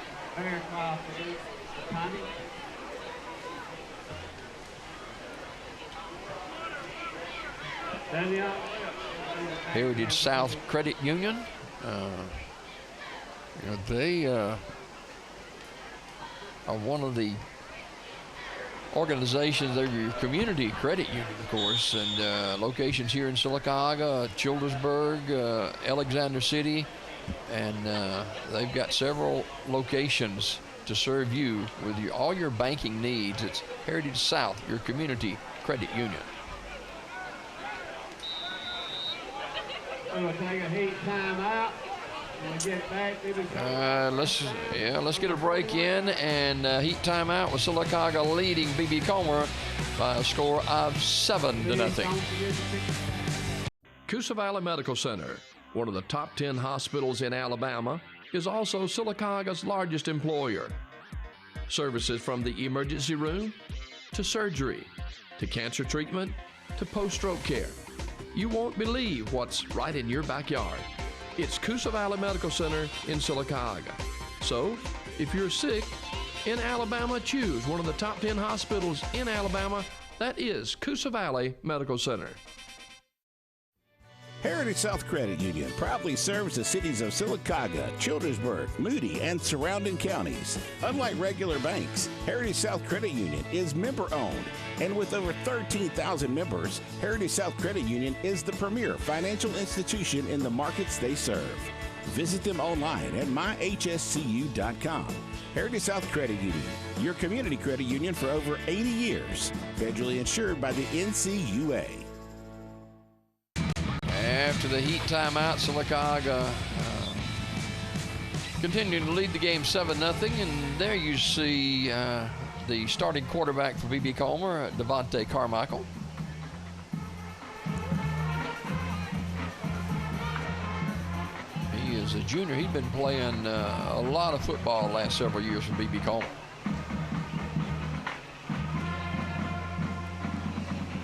Heritage South Credit Union. They are one of the organizations. They're your community credit union, of course, and locations here in Sylacauga, Childersburg, Alexander City, and they've got several locations to serve you with all your banking needs. It's Heritage South, your community credit union. We'll take a heat timeout. We'll get back. Let's get a break in and heat timeout with Sylacauga leading BB Comer by a score of 7-0. Coosa Valley Medical Center, one of the top 10 hospitals in Alabama, is also Sylacauga's largest employer. Services from the emergency room to surgery to cancer treatment to post-stroke care. You won't believe what's right in your backyard. It's Coosa Valley Medical Center in Sylacauga. So, if you're sick in Alabama, choose one of the top 10 hospitals in Alabama. That is Coosa Valley Medical Center. Heritage South Credit Union proudly serves the cities of Sylacauga, Childersburg, Moody, and surrounding counties. Unlike regular banks, Heritage South Credit Union is member-owned, and with over 13,000 members, Heritage South Credit Union is the premier financial institution in the markets they serve. Visit them online at myhscu.com. Heritage South Credit Union, your community credit union for over 80 years, federally insured by the NCUA. After the heat timeout, Sylacauga continuing to lead the game 7-0. And there you see the starting quarterback for BB Comer, Devontae Carmichael. He is a junior. He's been playing a lot of football the last several years for BB Comer.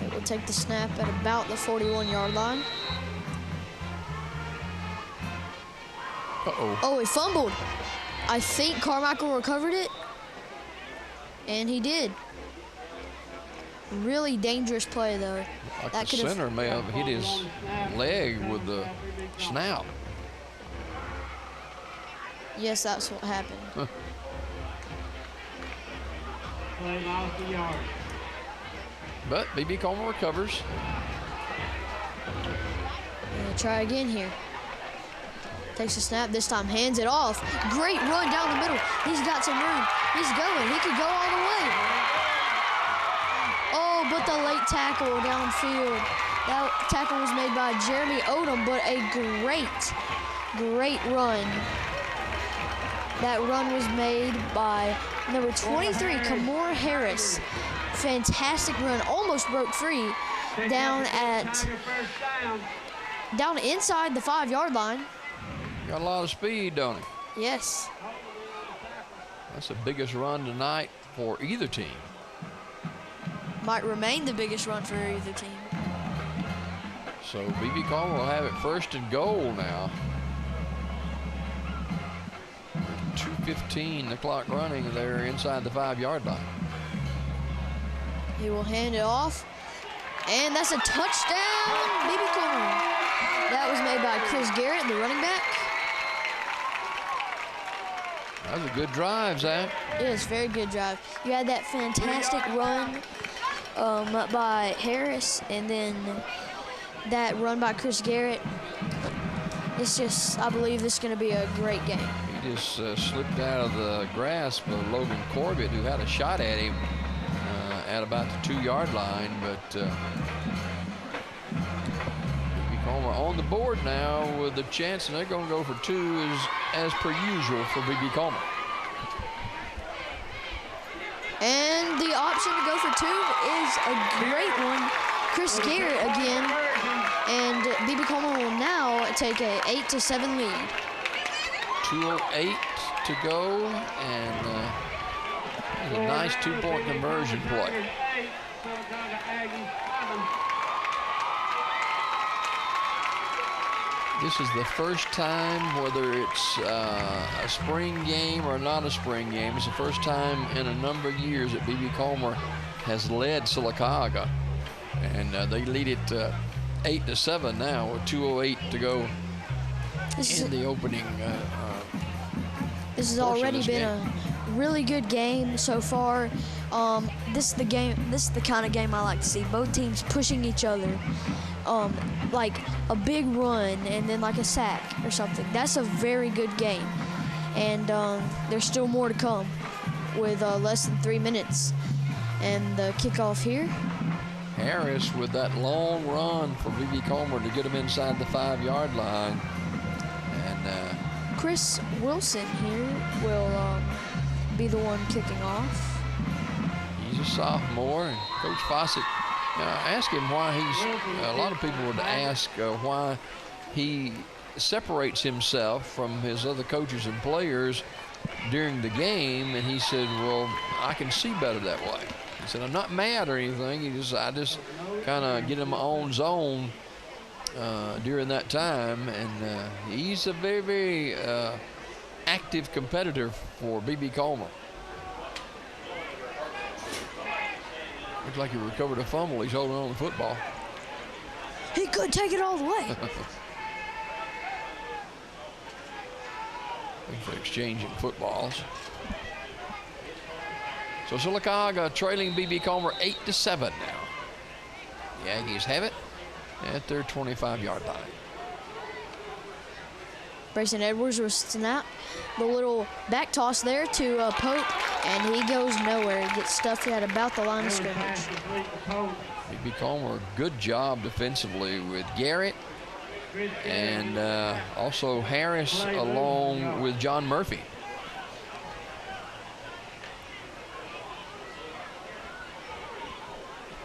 They will take the snap at about the 41-yard line. Uh-oh. Oh, he fumbled. I think Carmichael recovered it, and he did. Really dangerous play, though. Like that the center may have hit his leg with the snap. Yes, that's what happened. Play lost the yard. But BB Comer recovers. Gonna try again here. Takes a snap, this time hands it off. Great run down the middle. He's got some room. He's going. He could go all the way. Oh, but the late tackle downfield. That tackle was made by Jeremy Odom, but a great run. That run was made by number 23, Kamora Harris. Fantastic run, almost broke free down inside the 5-yard line. Got a lot of speed, don't he? Yes. That's the biggest run tonight for either team. Might remain the biggest run for either team. So BB Comer will have it 1st and goal now. 2:15, the clock running there inside the 5-yard line. He will hand it off. And that's a touchdown, BB Comer. That was made by Chris Garrett, the running back. That was a good drive, Zach. It was a very good drive. You had that fantastic run by Harris, and then that run by Chris Garrett. It's just, I believe this is going to be a great game. He just slipped out of the grasp of Logan Corbett, who had a shot at him at about the 2-yard line, but BB Comer on the board now with a chance, and they're going to go for 2 as per usual for BB Comer. And the option to go for 2 is a great one. Chris Garrett again, and BB Comer will now take a 8-7 lead. 2:08 to go, and a nice 2-point conversion play. This is the first time, whether it's a spring game or not a spring game, it's the first time in a number of years that BB Comer has led Sylacauga. And they lead it 8-7 now with 2:08 to go in the opening. This has already been a really good game so far. This is the kind of game I like to see. Both teams pushing each other, like a big run and then like a sack or something. That's a very good game. And there's still more to come with less than 3 minutes. And the kickoff here. Harris with that long run for BB Comer to get him inside the 5-yard line. And Chris Wilson here will be the one kicking off. He's a sophomore, and Coach Fawcett asked him why a lot of people would ask why he separates himself from his other coaches and players during the game, and he said, well, I can see better that way. He said, I'm not mad or anything. I just kind of get in my own zone during that time. And he's a very, very active competitor for BB Comer. Looks like he recovered a fumble. He's holding on to the football. He could take it all the way. Thanks for exchanging footballs. So Sylacauga trailing BB Comer 8-7 now. The Aggies have it at their 25-yard line. Brayson Edwards will snap the little back toss there to Pope, and he goes nowhere. He gets stuffed at about the line of scrimmage. BB Comer, good job defensively with Garrett and also Harris along with John Murphy.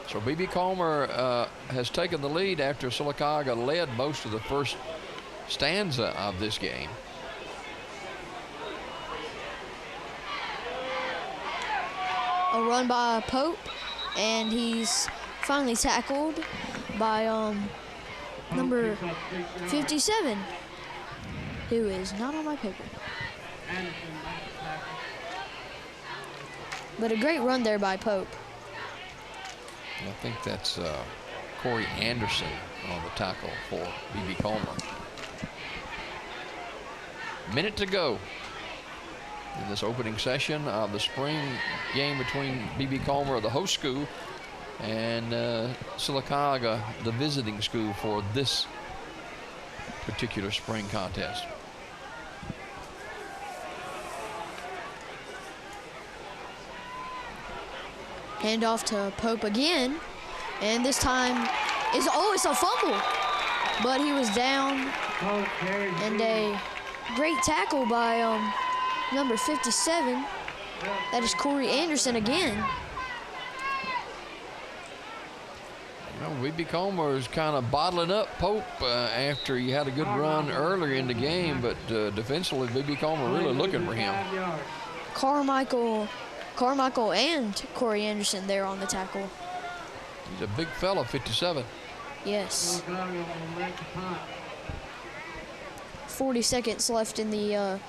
So BB Comer has taken the lead after Sylacauga led most of the first stanza of this game. A run by Pope, and he's finally tackled by number 57, who is not on my paper. But a great run there by Pope. I think that's Corey Anderson on the tackle for BB Comer. Minute to go in this opening session of the spring game between BB Comer, the host school, and Sylacauga, the visiting school for this particular spring contest. Handoff to Pope again, and this time it's a fumble, but he was down, and a great tackle by number 57. That is Corey Anderson again. You know, BB Comer is kind of bottling up Pope after he had a good run earlier in the game, but defensively, BB Comer really looking for him. Carmichael and Corey Anderson there on the tackle. He's a big fella, 57. Yes. 40 seconds left in the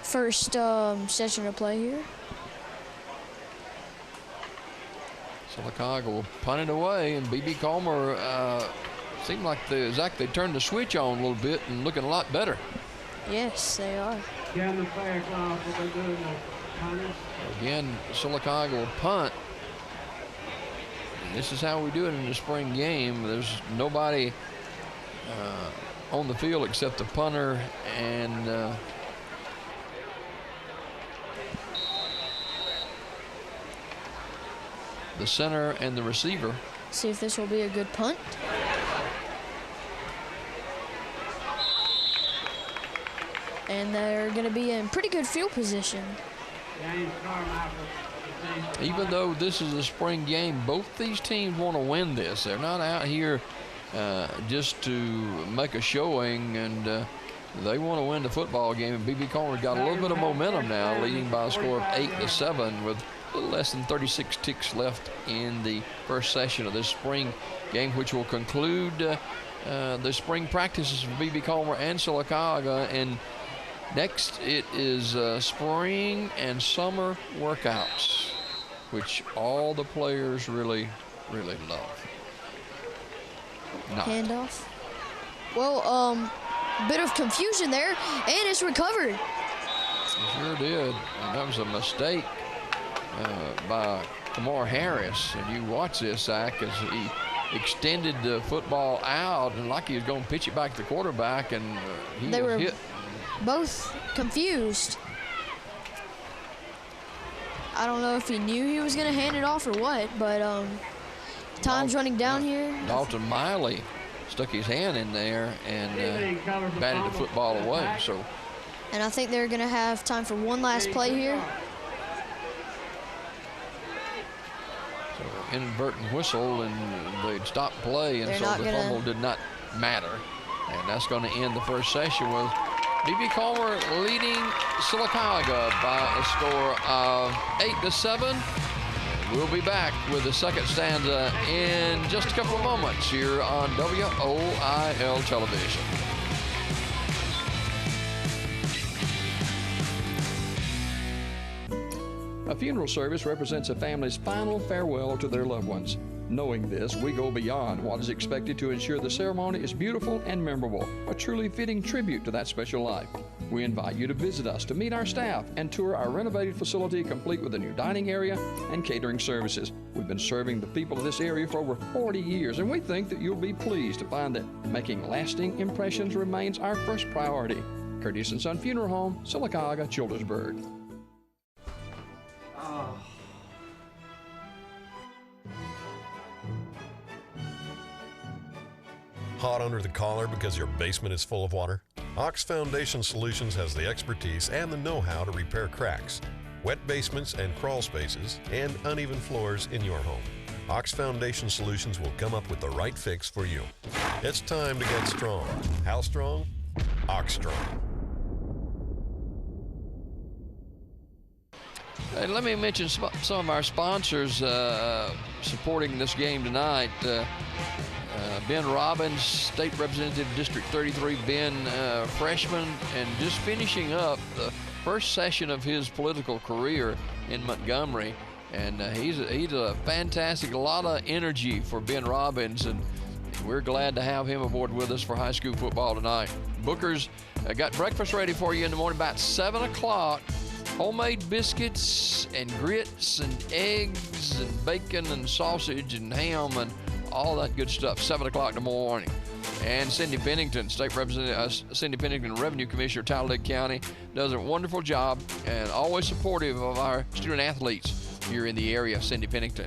first session of play here. Sylacauga will punt it away, and BB Comer seemed like they turned the switch on a little bit and looking a lot better. Yes, they are. Again, Sylacauga will punt. And this is how we do it in the spring game. There's nobody on the field except the punter and The center and the receiver. See if this will be a good punt. And they're going to be in pretty good field position. Even though this is a spring game, both these teams want to win this. They're not out here just to make a showing, and they want to win the football game. And B.B. Coleman's got a little bit of momentum now, leading by a score of 8-7 with a little less than 36 ticks left in the first session of this spring game, which will conclude the spring practices for B.B. Coleman and Sylacauga. And next, it is spring and summer workouts, which all the players really, really love. Handoff. Well, bit of confusion there, and it's recovered. Sure did. And that was a mistake by Kamar Harris. And you watch this, Zach, as he extended the football out, and like he was going to pitch it back to the quarterback, and he was hit. Both confused. I don't know if he knew he was going to hand it off or what, but time's running down here. Dalton Miley stuck his hand in there and batted the football away. So, and I think they're going to have time for one last play here. So inadvertent whistle, and they'd stop play, and so the fumble did not matter. And that's going to end the first session with B.B. Coleman leading Sylacauga by a score of 8-7. We'll be back with the second stanza in just a couple of moments here on WOIL Television. A funeral service represents a family's final farewell to their loved ones. Knowing this, we go beyond what is expected to ensure the ceremony is beautiful and memorable, a truly fitting tribute to that special life. We invite you to visit us to meet our staff and tour our renovated facility complete with a new dining area and catering services. We've been serving the people of this area for over 40 years, and we think that you'll be pleased to find that making lasting impressions remains our first priority. Curtis & Son Funeral Home, Sylacauga, Childersburg. Hot under the collar because your basement is full of water? Ox Foundation Solutions has the expertise and the know-how to repair cracks, wet basements and crawl spaces, and uneven floors in your home. Ox Foundation Solutions will come up with the right fix for you. It's time to get strong. How strong? Ox Strong. And let me mention some of our sponsors supporting this game tonight. Ben Robbins, State Representative, District 33. Ben, freshman, and just finishing up the first session of his political career in Montgomery. And he's a fantastic, a lot of energy for Ben Robbins, and we're glad to have him aboard with us for high school football tonight. Booker's got breakfast ready for you in the morning about 7 o'clock. Homemade biscuits and grits and eggs and bacon and sausage and ham and all that good stuff, 7 o'clock in the morning. And Cindy Pennington, State Representative, Cindy Pennington, Revenue Commissioner, Talladega County, does a wonderful job and always supportive of our student athletes here in the area, Cindy Pennington.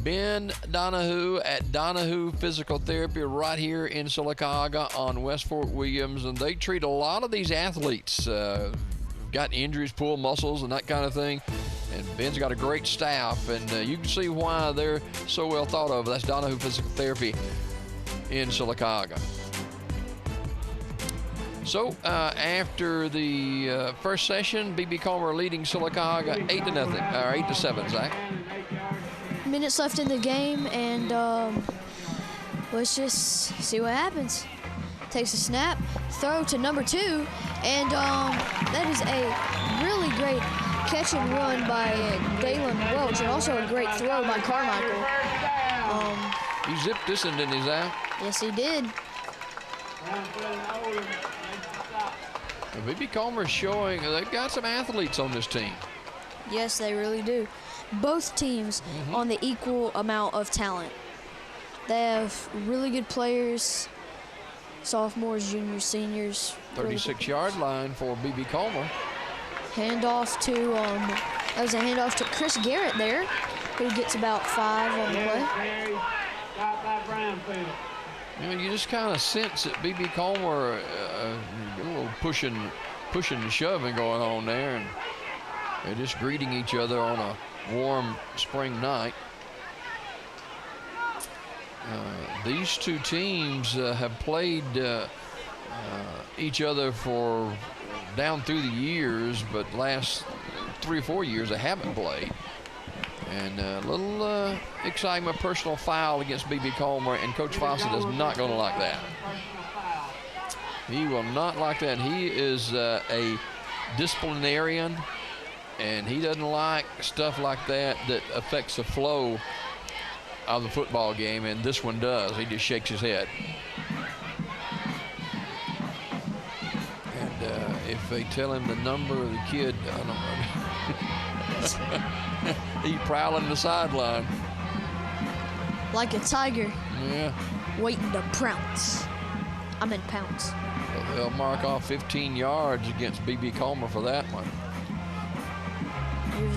Ben Donahue at Donahue Physical Therapy right here in Sylacauga on West Fort Williams, and they treat a lot of these athletes, got injuries, pull muscles and that kind of thing. And Ben's got a great staff, and you can see why they're so well thought of. That's Donahue Physical Therapy in Sylacauga. So after the first session, B.B. Coleman leading Sylacauga 8-0, or 8-7, Zach. Minutes left in the game, and let's just see what happens. Takes a snap, throw to number 2, and that is a really great catch and run by Dalen Welch, and also a great throw by Carmichael. He zipped this one, didn't he, Zach? Yes, he did. B.B. Coleman's showing they've got some athletes on this team. Yes, they really do. Both teams on the equal amount of talent. They have really good players, sophomores, juniors, seniors. 36-yard line for B.B. Coleman. Handoff to, that was a handoff to Chris Garrett there, who gets about 5 on the play. Carry. Got by Brownfield. You know, you just kind of sense that B.B. Comer, a little pushing and shoving going on there, and they're just greeting each other on a warm spring night. These two teams have played each other for down through the years, but last 3 or 4 years they haven't played. And a little excitement, personal foul against B.B. Comer, and Coach Fawcett is not going to like that. He will not like that. He is a disciplinarian, and he doesn't like stuff like that that affects the flow of the football game, and this one does. He just shakes his head. And if they tell him the number of the kid, I don't know. He's prowling the sideline. Like a tiger, Yeah. waiting to pounce. I meant pounce. They'll mark off 15 yards against B.B. Comer for that one.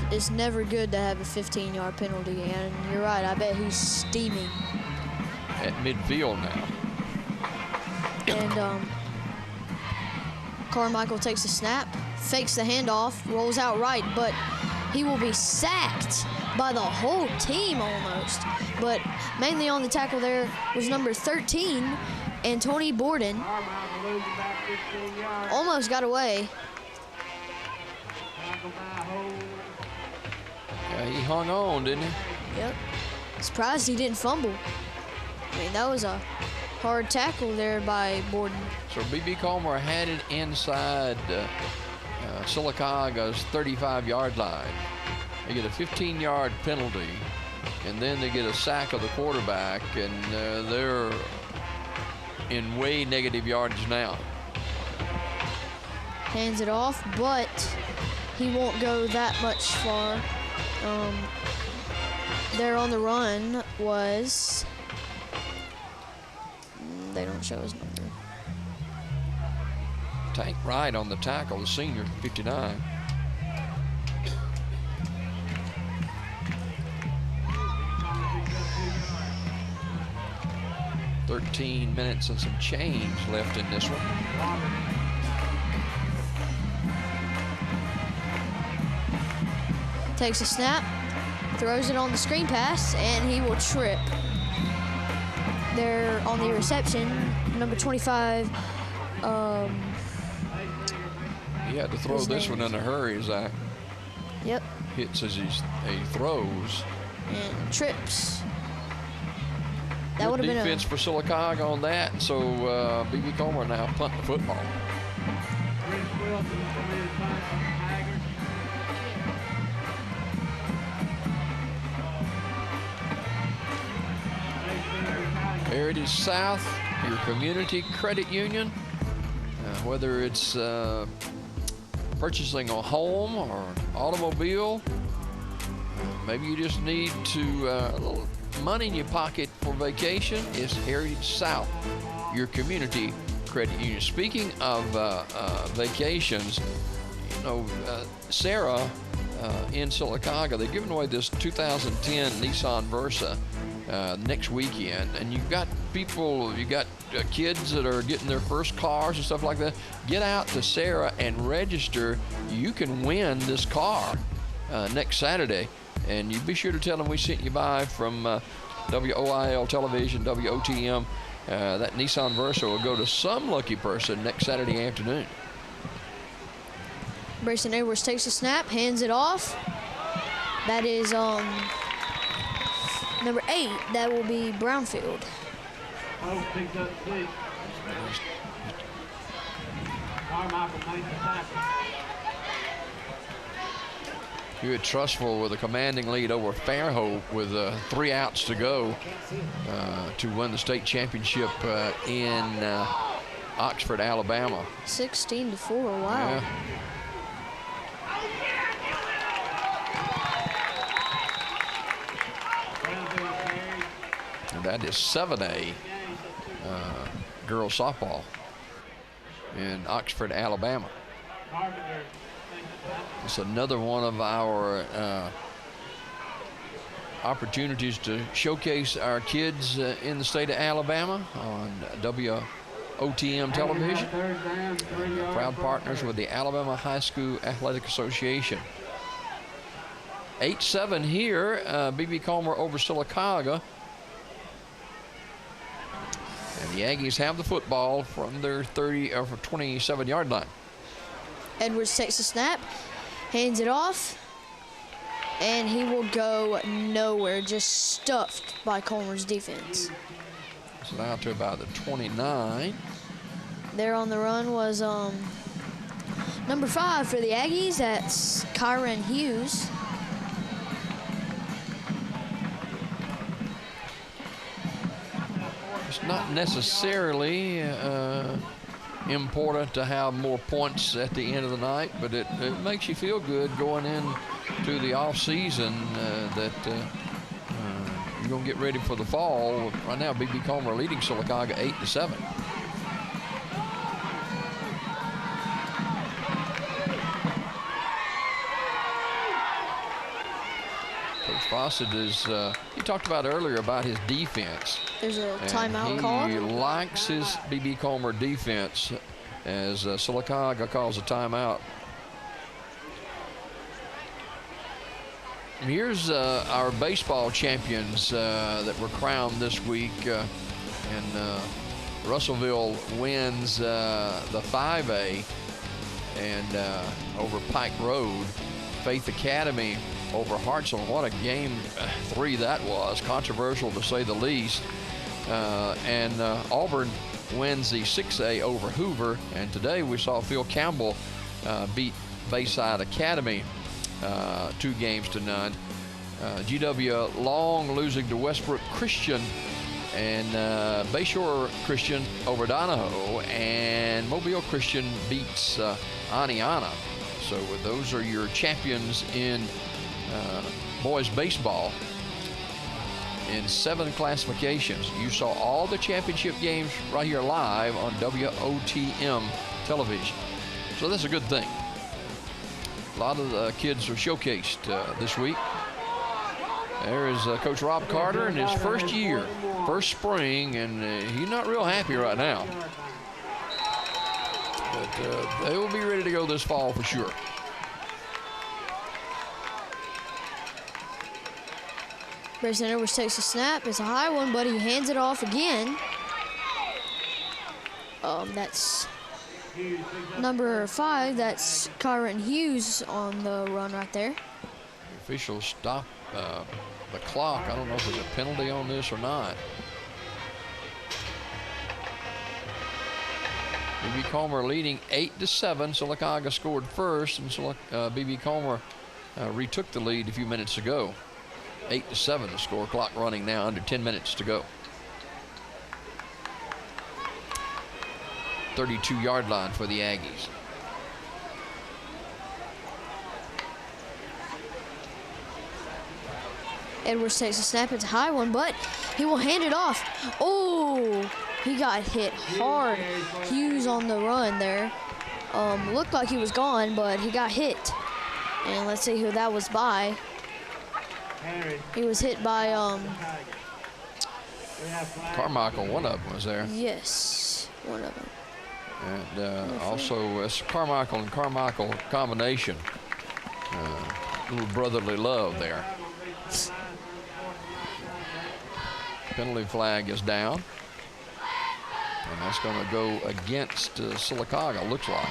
It's never good to have a 15-yard penalty, and you're right. I bet he's steaming. At midfield now. And Carmichael takes a snap, fakes the handoff, rolls out right, but he will be sacked by the whole team almost. But mainly on the tackle there was number 13, Tony Borden. Carmichael losing about 15 yards. Almost got away. Tackle by Hold. Yeah, he hung on, didn't he? Yep. Surprised he didn't fumble. I mean, that was a hard tackle there by Borden. So B.B. Comer had it inside Sylacauga's 35-yard line. They get a 15-yard penalty, and then they get a sack of the quarterback, and they're in way negative yardage now. Hands it off, but he won't go that much far. There on the run was, they don't show his number. Tank Wright on the tackle, the senior, 59. "13 minutes and some change left in this one." Takes a snap, throws it on the screen pass, and he will trip. There on the reception, number 25. He had to throw His this name one in a hurry, Zach. Yep, Hits as he throws. and trips. That Good would have been defense for Sylacauga on that. So B.B. Comer now punting the football. Chris Wilson coming in punt from the Tigers. Heritage South, your community credit union. Whether it's purchasing a home or an automobile, maybe you just need to a little money in your pocket for vacation, is Heritage South, your community credit union. Speaking of vacations, you know, Sarah in Sylacauga, they're giving away this 2010 Nissan Versa next weekend, and you've got people, you got kids that are getting their first cars and stuff like that. Get out to Sarah and register. You can win this car next Saturday, and you be sure to tell them we sent you by from WOIL Television, WOTM. That Nissan Versa will go to some lucky person next Saturday afternoon. Brayson Edwards takes a snap, hands it off. That is number 8. That will be Brownfield. Hold picks up 6. Carmichael makes the tackle. Good Trustful with a commanding lead over Fairhope with 3 outs to go to win the state championship in Oxford, Alabama. 16-4, wow. Yeah. And that is 7A girls softball in Oxford, Alabama. Carpenter It's another one of our opportunities to showcase our kids in the state of Alabama on WOTM television. Proud partners with the Alabama High School Athletic Association. 8-7 here, B.B. Comer over Sylacauga. And the Aggies have the football from their 27-yard line. Edwards takes the snap, hands it off, and he will go nowhere, just stuffed by Comer's defense. So now to about the 29. There on the run was number 5 for the Aggies. That's Kyron Hughes. It's not necessarily important to have more points at the end of the night, but it makes you feel good going into the off season that you're going to get ready for the fall. Right now, B.B. Comer leading Sylacauga 8-7. Coach Fawcett is, he talked about earlier about his defense. There's a timeout call. He likes his B.B. Comer defense as Sylacauga calls a timeout. Here's our baseball champions that were crowned this week. And Russellville wins the 5A and over Pike Road. Faith Academy over Hartselle. What a game 3 that was. Controversial to say the least. And Auburn wins the 6A over Hoover. And today we saw Phil Campbell beat Bayside Academy 2-0. GW Long losing to Westbrook Christian, and Bayshore Christian over Donahoe, and Mobile Christian beats Aniana. So those are your champions in boys baseball in 7 classifications. You saw all the championship games right here live on WOTM television. So that's a good thing. A lot of the kids are showcased this week. There is Coach Rob Carter in his first year, first spring, and he's not real happy right now. But they will be ready to go this fall for sure. Grayson Edwards takes a snap. It's a high one, but he hands it off again. That's number 5. That's Kyron Hughes on the run right there. The officials stop the clock. I don't know if there's a penalty on this or not. B.B. Comer leading 8-7. Sylacauga scored first, and B.B. Comer retook the lead a few minutes ago. 8-7 the score. Clock running now, under 10 minutes to go. 32-yard line for the Aggies. Edwards takes a snap. It's a high one, but he will hand it off. Oh, he got hit hard. Hughes on the run there. Looked like he was gone, but he got hit. And let's see who that was by. He was hit by Carmichael, one of them was there. yes, one of them. And also it's Carmichael and Carmichael combination. Little brotherly love there. Penalty flag is down. And that's going to go against Sylacauga, looks like.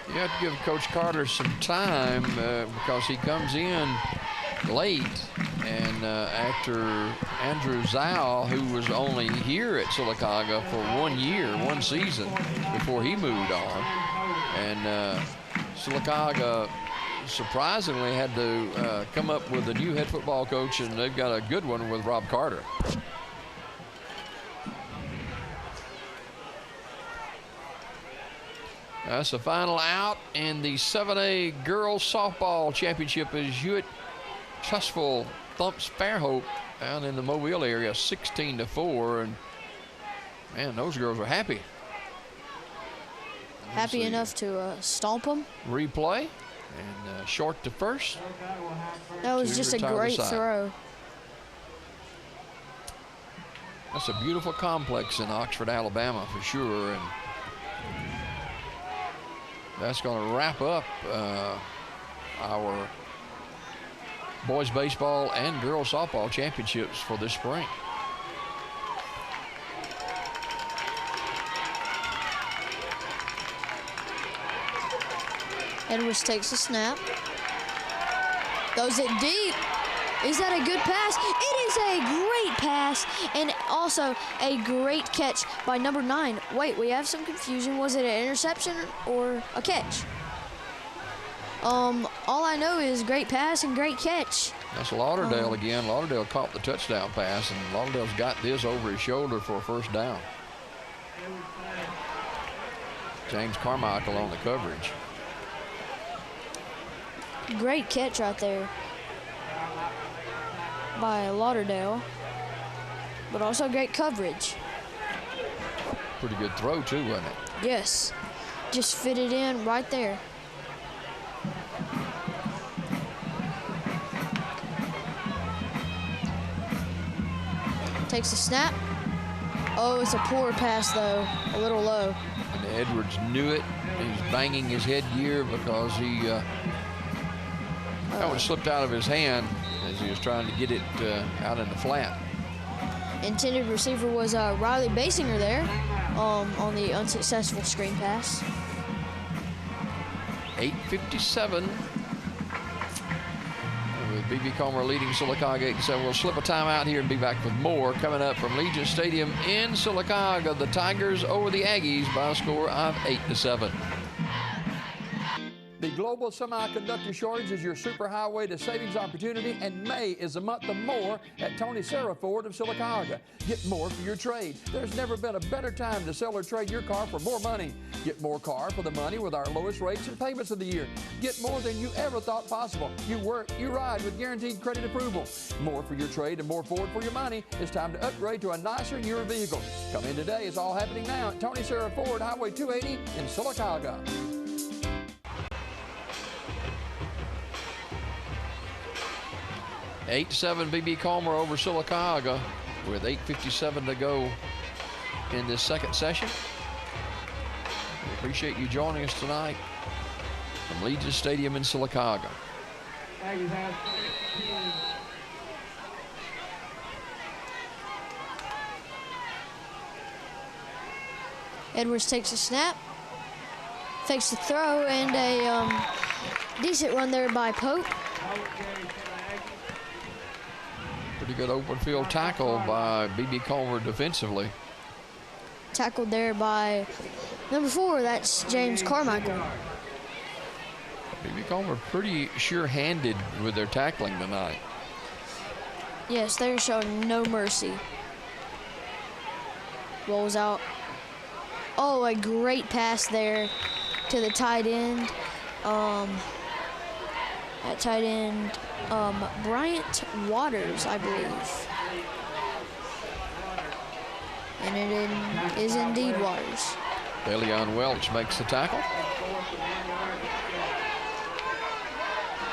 You have to give Coach Carter some time because he comes in late, and after Andrew Zhao, who was only here at Sylacauga for 1 year, 1 season before he moved on, and Sylacauga surprisingly had to come up with a new head football coach, and they've got a good one with Rob Carter. That's the final out in the 7A Girls Softball Championship as Hewitt-Trustful thumps Fairhope down in the Mobile area 16-4. And Man, those girls are happy. Happy enough to stomp them. Replay. And short to first. That was just a great throw. That's a beautiful complex in Oxford, Alabama, for sure. And that's going to wrap up our boys baseball and girls softball championships for this spring. Edwards takes a snap. Throws it deep. Is that a good pass? It is a great pass and also a great catch by number 9. Wait, we have some confusion. Was it an interception or a catch? All I know is great pass and great catch. That's Lauderdale again. Lauderdale caught the touchdown pass, and Lauderdale's got this over his shoulder for a first down. James Carmichael on the coverage. Great catch right there by Lauderdale, but also great coverage. Pretty good throw too, wasn't it? Yes, just fit it in right there. Takes a snap. Oh, it's a poor pass though, a little low. And Edwards knew it. He's banging his headgear because he that one slipped out of his hand as he was trying to get it out in the flat. Intended receiver was Riley Basinger there on the unsuccessful screen pass. 8:57 with B.B. Comer leading Sylacauga 8-7. We'll slip a timeout here and be back with more coming up from Legion Stadium in Sylacauga. The Tigers over the Aggies by a score of 8-7. The global semiconductor shortage is your superhighway to savings opportunity, and May is a month of more at Tony Sarah Ford of Sylacauga. Get more for your trade. There's never been a better time to sell or trade your car for more money. Get more car for the money with our lowest rates and payments of the year. Get more than you ever thought possible. You work, you ride with guaranteed credit approval. More for your trade and more Ford for your money. It's time to upgrade to a nicer, newer vehicle. Come in today. It's all happening now at Tony Sarah Ford, Highway 280 in Sylacauga. 8-7 B.B. Comer over Sylacauga with 8:57 to go in this second session. We appreciate you joining us tonight from Legion Stadium in Sylacauga. Edwards takes a snap, fakes the throw, and a decent run there by Pope. Pretty good open field tackle by B.B. Comer defensively. Tackled there by number 4, that's James Carmichael. B.B. Comer pretty sure-handed with their tackling tonight. Yes, they're showing no mercy. Rolls out. Oh, a great pass there to the tight end. At tight end, Bryant Waters, I believe. And it is indeed Waters. Deleon Welch makes the tackle.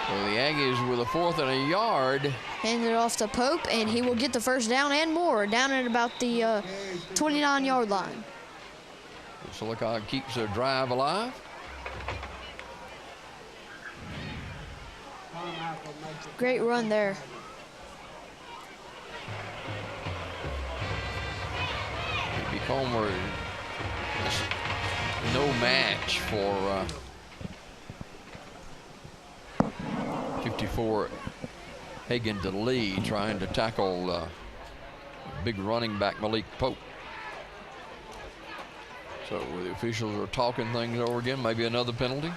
So the Aggies with a 4th and a yard. Hands it off to Pope, and he will get the first down and more, down at about the 29-yard line. Sylacauga keeps their drive alive. Great run there. B.B. Comer is no match for 54 Hagan to Lee trying to tackle big running back Malik Pope. So the officials are talking things over again, maybe another penalty.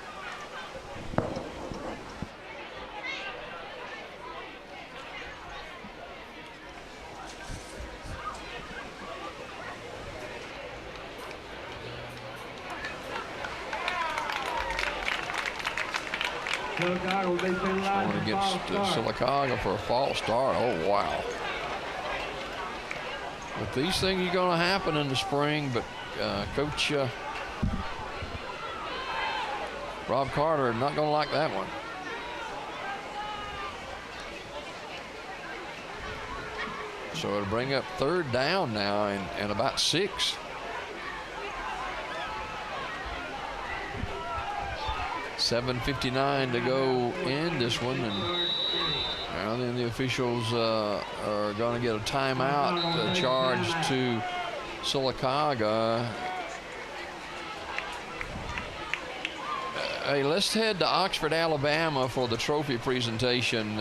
Going against Sylacauga for a false start. Oh, wow. But these things are going to happen in the spring, but Coach Rob Carter not going to like that one. So it'll bring up 3rd down now and about 6. $7:59 to go in this one, and then the officials are going to get a timeout charged to Sylacauga. Hey, let's head to Oxford, Alabama for the trophy presentation.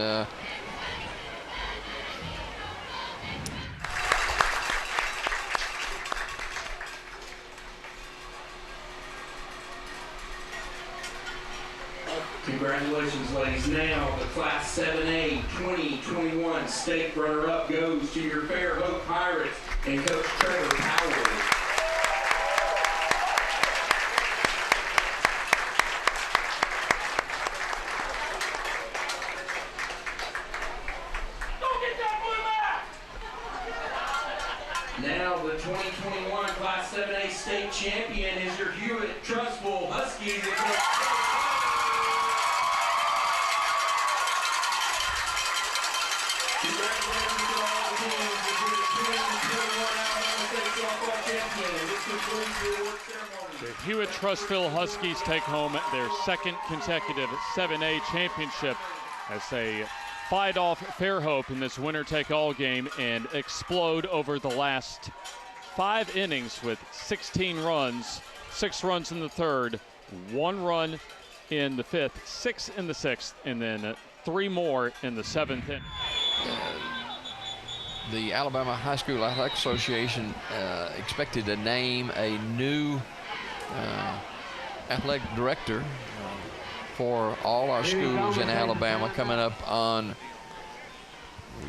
Congratulations, ladies. Now, the Class 7A 2021 state runner-up goes to your Fairhope Pirates and Coach Trevor Powell. Now, the 2021 Class 7A state champion is your Hewitt Trustful Huskies. The Hewitt Trustville Huskies take home their 2nd consecutive 7A championship as they fight off Fairhope in this winner-take-all game and explode over the last 5 innings with 16 runs, 6 runs in the 3rd, 1 run in the 5th, 6 in the 6th, and then 3 more in the 7th inning. The Alabama High School Athletic Association expected to name a new athletic director for all our schools in Alabama coming up on,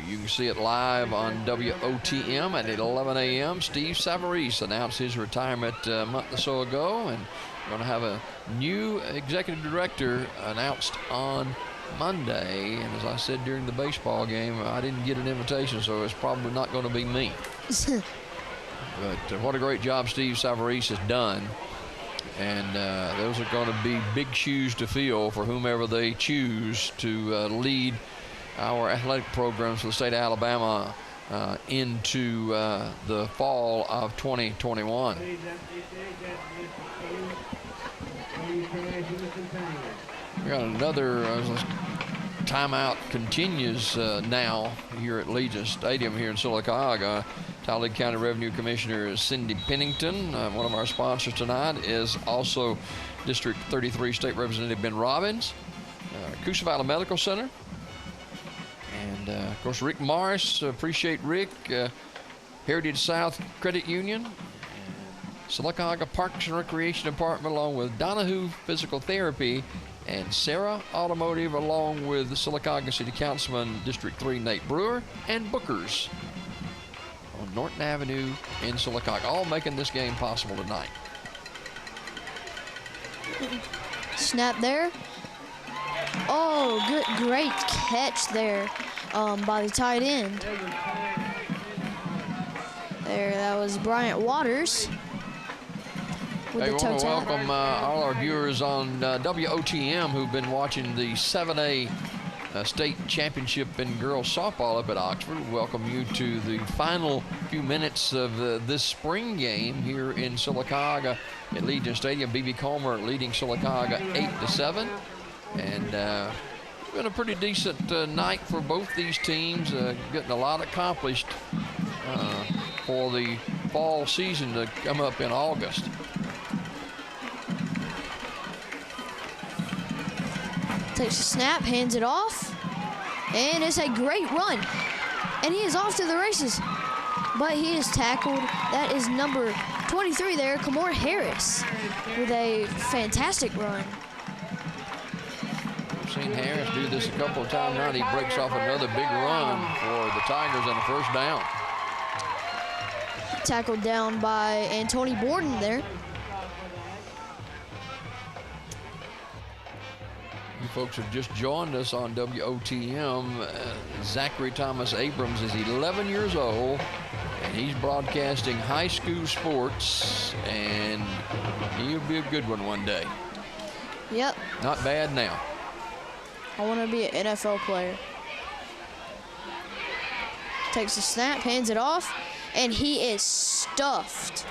you can see it live on WOTM at 11 a.m. Steve Savarese announced his retirement a month or so ago, and we're going to have a new executive director announced on Monday. And as I said during the baseball game, I didn't get an invitation, so it's probably not going to be me. But what a great job Steve Savarese has done. And those are going to be big shoes to fill for whomever they choose to lead our athletic programs for the state of Alabama into the fall of 2021. We got another timeout continues now here at Legion Stadium here in Sylacauga. Talladega County Revenue Commissioner Cindy Pennington. One of our sponsors tonight is also District 33 State Representative Ben Robbins, Coosa Valley Medical Center, and of course Rick Morris. Appreciate Rick. Heritage South Credit Union, Sylacauga Parks and Recreation Department, along with Donahue Physical Therapy, and Sarah Automotive, along with the Sylacauga City Councilman District 3 Nate Brewer, and Booker's on Norton Avenue in Sylacauga, all making this game possible tonight. Snap there. Oh, great catch there by the tight end. There, that was Bryant Waters. Hey, we want to welcome all our viewers on WOTM who've been watching the 7A state championship in girls softball up at Oxford. Welcome you to the final few minutes of this spring game here in Sylacauga at Legion Stadium. B.B. Comer leading Sylacauga 8-7. And it's been a pretty decent night for both these teams, getting a lot accomplished for the fall season to come up in August. Takes a snap, hands it off, and it's a great run. And he is off to the races, but he is tackled. That is number 23 there, Kamor Harris, with a fantastic run. We've seen Harris do this a couple of times now. He breaks off another big run for the Tigers and a first down. Tackled down by Antony Borden there. You folks have just joined us on WOTM. Zachary Thomas Abrams is 11 years old, He's broadcasting high school sports, and he'll be a good one day. Yep. Not bad now. I want to be an NFL player. Takes the snap, hands it off, and he is stuffed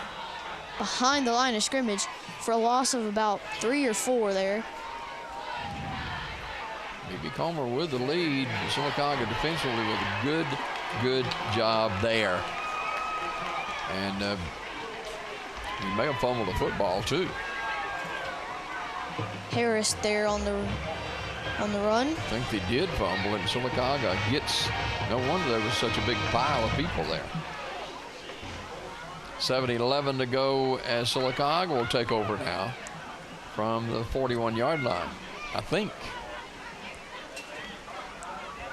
behind the line of scrimmage for a loss of about 3 or 4 there. B.B. Comer with the lead. Sylacauga defensively with a good job there. And he may have fumbled the football too. Harris there on the run. I think they did fumble it. Sylacauga gets, no wonder there was such a big pile of people there. 7:11 to go as Sylacauga will take over now from the 41-yard line, I think.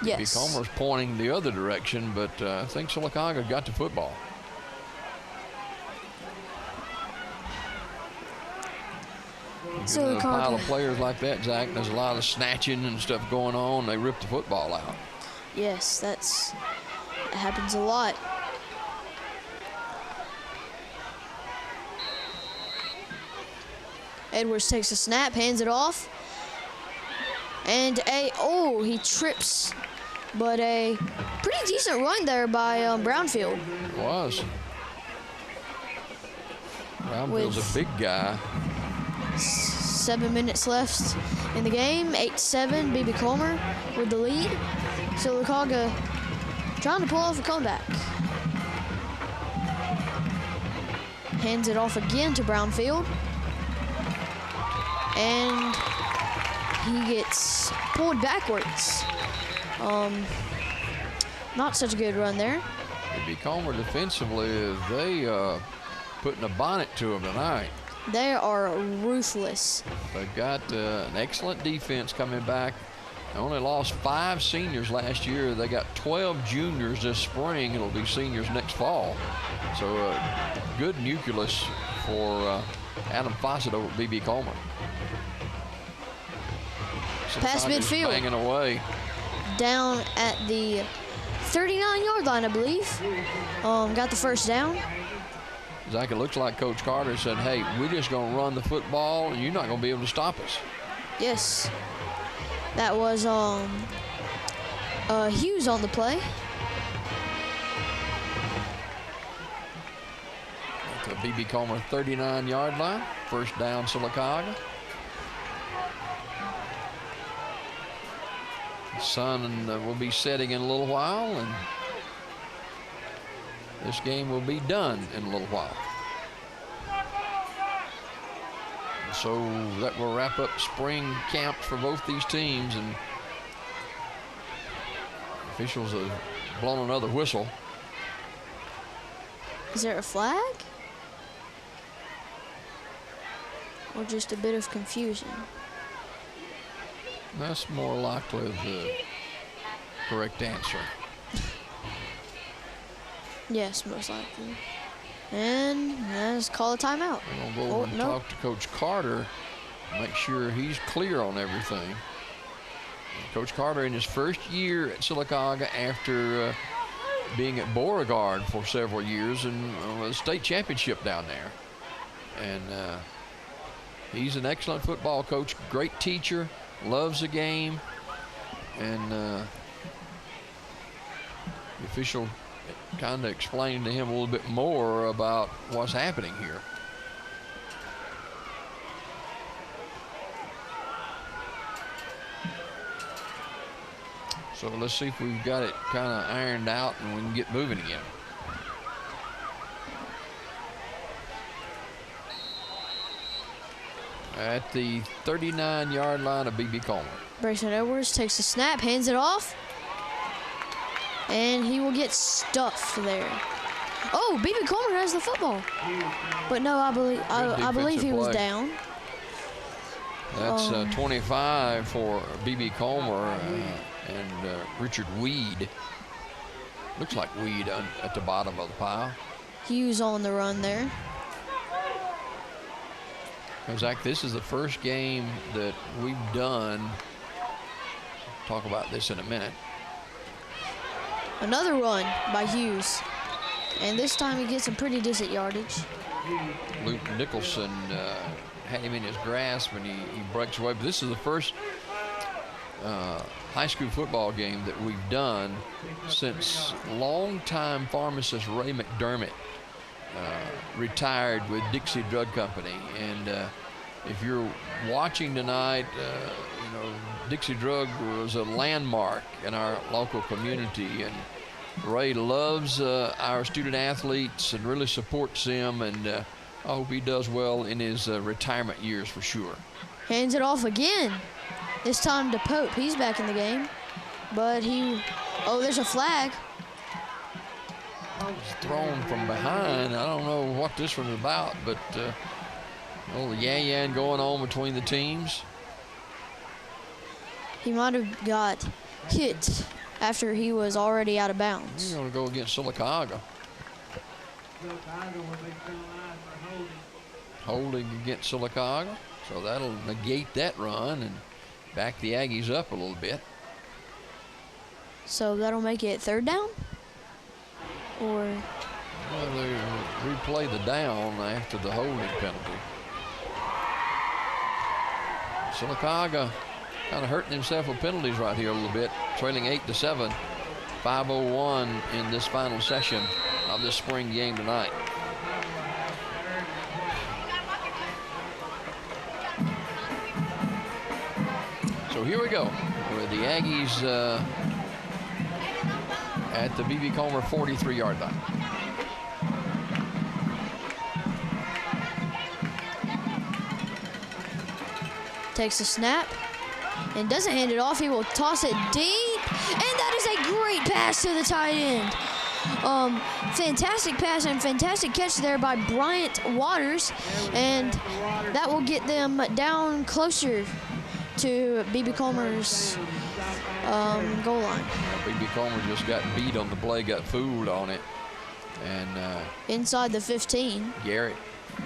Yes. Comer's pointing the other direction, but I think Sylacauga got the football. A pile of players like that, Zach, there's a lot of snatching and stuff going on. They rip the football out. Yes, that happens a lot. Edwards takes a snap, hands it off. And he trips. But a pretty decent run there by Brownfield. It was. Brownfield's a big guy. 7 minutes left in the game. 8-7, B.B. Comer with the lead. Sylacauga trying to pull off a comeback. Hands it off again to Brownfield. And he gets pulled backwards. Not such a good run there. B.B. Comer defensively, they putting a bonnet to him tonight. They are ruthless. They've got an excellent defense coming back. They only lost 5 seniors last year. They got 12 juniors this spring. It'll be seniors next fall. So good nucleus for Adam Fawcett over at B.B. Comer. Pass midfield. Banging away. Down at the 39-yard line, I believe. Got the first down. Zach, it looks like Coach Carter said, hey, we're just going to run the football, and you're not going to be able to stop us. Yes. That was Hughes on the play. At the B.B. Comer 39-yard line. First down, Sylacauga. The sun will be setting in a little while, and this game will be done in a little while. So that will wrap up spring camps for both these teams, and officials have blown another whistle. Is there a flag? Or just a bit of confusion? That's more likely the correct answer. Yes, most likely. And let's call a timeout. We're going to go over and talk to Coach Carter, make sure he's clear on everything. And Coach Carter, in his first year at Sylacauga after being at Beauregard for several years and a state championship down there. And he's an excellent football coach, great teacher, loves the game. And the official kind of explained to him a little bit more about what's happening here. So let's see if we've got it kind of ironed out and we can get moving again. At the 39-yard line of B.B. Comer. Bryson Edwards takes the snap, hands it off. And he will get stuffed there. Oh, B.B. Comer has the football. But no, I believe he was down. That's 25 for B.B. Comer and Richard Weed. Looks like Weed at the bottom of the pile. Hughes on the run there. Zach, this is the first game that we've done. Talk about this in a minute. Another run by Hughes. And this time he gets some pretty decent yardage. Luke Nicholson had him in his grasp, and he breaks away. But this is the first high school football game that we've done since longtime pharmacist Ray McDermott retired with Dixie Drug Company. And if you're watching tonight, you know, Dixie Drug was a landmark in our local community, and Ray loves our student athletes and really supports them, and I hope he does well in his retirement years for sure. Hands it off again. This time to Pope. He's back in the game, but there's a flag. It's thrown from behind. I don't know what this one's about, but the yan-yan going on between the teams. He might have got hit after he was already out of bounds. You're going to go against Sylacauga. Holding against Sylacauga, so that'll negate that run and back the Aggies up a little bit. So that'll make it third down? Or? Well, they replay the down after the holding penalty. Sylacauga kind of hurting himself with penalties right here a little bit, trailing 8-7, 5:01 in this final session of this spring game tonight. So here we go with the Aggies at the B.B. Comer 43-yard line. Takes a snap and doesn't hand it off. He will toss it deep, and that is a great pass to the tight end. Fantastic pass and fantastic catch there by Bryant Waters, and that will get them down closer to B.B. Comer's goal line. B.B. Comer just got beat on the play, got fooled on it, and inside the 15. Garrett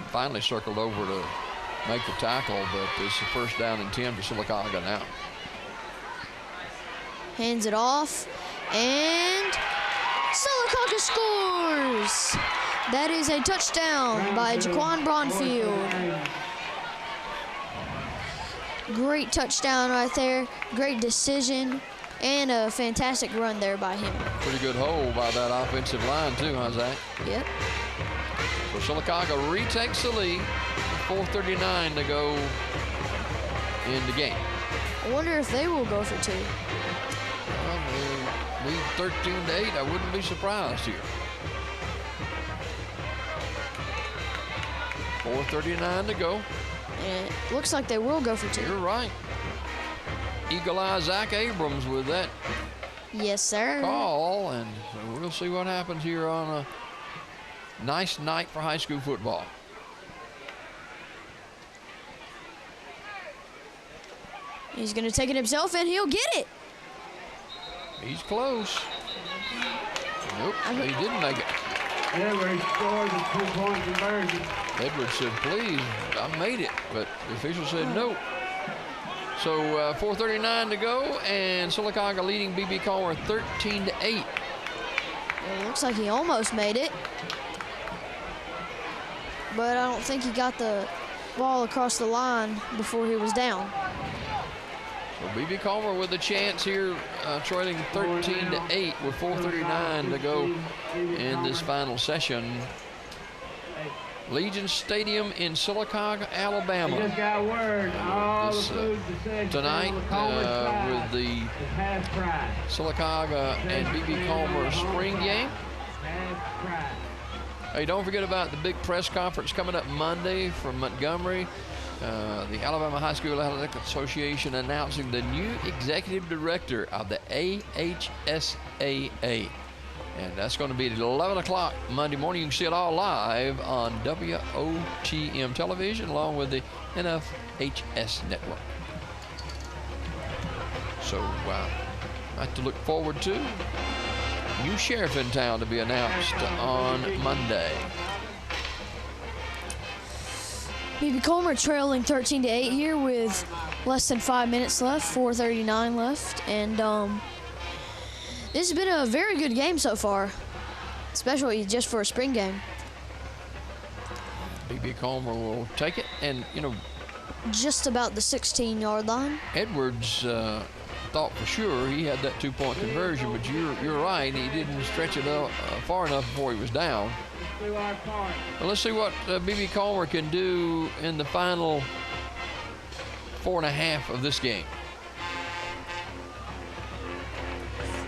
finally circled over to make the tackle, but it's a first down and 10 for Sylacauga now. Hands it off, and Sylacauga scores! That is a touchdown by Jaquan Braunfield. Great touchdown right there, great decision, and a fantastic run there by him. Pretty good hold by that offensive line too, huh, Zach? Yep. So Sylacauga retakes the lead, 4:39 to go in the game. I wonder if they will go for two. Well, they lead 13-8. I wouldn't be surprised here. 4:39 to go. And it looks like they will go for two. You're right. Eagle Eye Zach Abrams with that Yes, sir. call, and so we'll see what happens here on a nice night for high school football. He's going to take it himself, and he'll get it. He's close. Nope, he didn't make it. Edwards scored the 2-point conversion. Edwards said, please, I made it, but the official said no. So 4:39 to go, and Sylacauga leading B.B. Comer 13-8. It looks like he almost made it, but I don't think he got the ball across the line before he was down. So B.B. Comer with a chance here, trailing 13-8 with 4:39 to go in this final session. Legion Stadium in Sylacauga, Alabama. Just got word. All the food Tonight with the Sylacauga and B.B. Comer spring game. Hey, don't forget about the big press conference coming up Monday from Montgomery. The Alabama High School Athletic Association announcing the new executive director of the AHSAA. And that's going to be at 11 o'clock Monday morning. You can see it all live on WOTM television along with the NFHS network. So, lot to look forward to. New sheriff in town to be announced on Monday. B.B. Comer trailing 13-8 here with less than 5 minutes left, 4:39 left, and this has been a very good game so far. especially just for a spring game. B.B. Comer will take it, and you know, Just about the 16-yard line. Edwards thought for sure he had that 2-point conversion, but you're right, he didn't stretch it up far enough before he was down. Well, let's see what B.B. Comer can do in the final 4.5 of this game.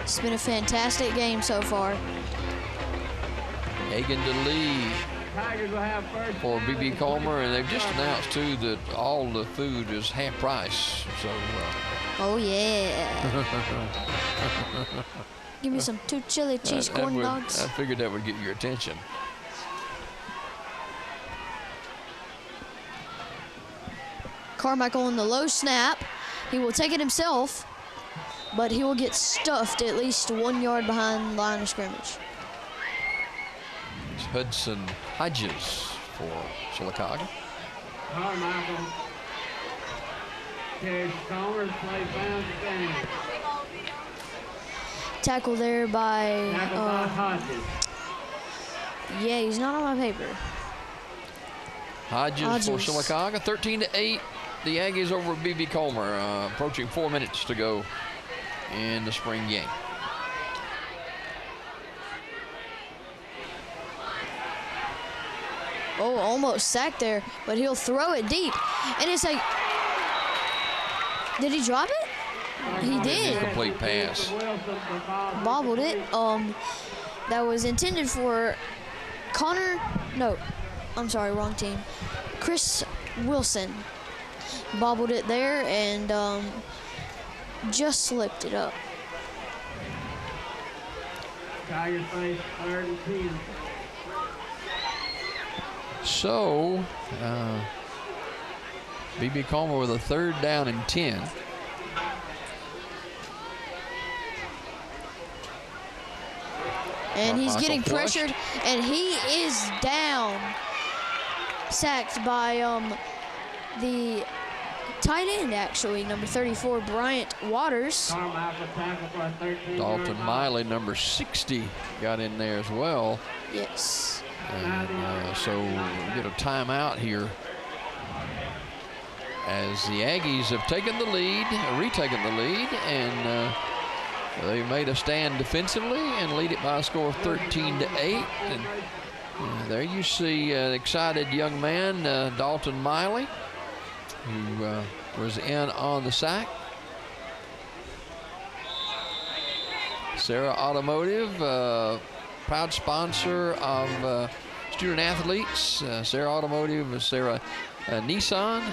It's been a fantastic game so far. Hagan to lead Tigers will have first. for B.B. Comer, and they've just announced too that all the food is half price. So Oh, yeah. Give me some 2 chili cheese corn dogs. I figured that would get your attention. Carmichael in the low snap. He will take it himself, but he will get stuffed at least 1 yard behind the line of scrimmage. It's Hudson Hodges for Sylacauga. Carmichael carries Comers, plays bounds game. Tackle there by, Tackle by Hodges. yeah, he's not on my paper. Hodges for Sylacauga, 13-8. The Aggies over at B.B. Comer, approaching 4 minutes to go in the spring game. Oh, almost sacked there, but he'll throw it deep. And it's like, did he drop it? He did. Incomplete pass. Bobbled it. That was intended for Connor. No, I'm sorry, wrong team. Chris Wilson bobbled it there and just slipped it up. Tigers face 3rd and 10. So, B.B. Comer with a 3rd down and 10. And he's Carmichael getting flushed. pressured, and he is down. Sacked by the tight end, actually, number 34, Bryant Waters. Carmichael tackle for a 13. Dalton Miley, number 60, got in there as well. Yes. And so we get a timeout here as the Aggies have taken the lead, retaken the lead, and they made a stand defensively and lead it by a score of 13-8. And there you see an excited young man, Dalton Miley, who was in on the sack. Sarah Automotive, proud sponsor of student athletes. Sarah Automotive, Sarah Nissan,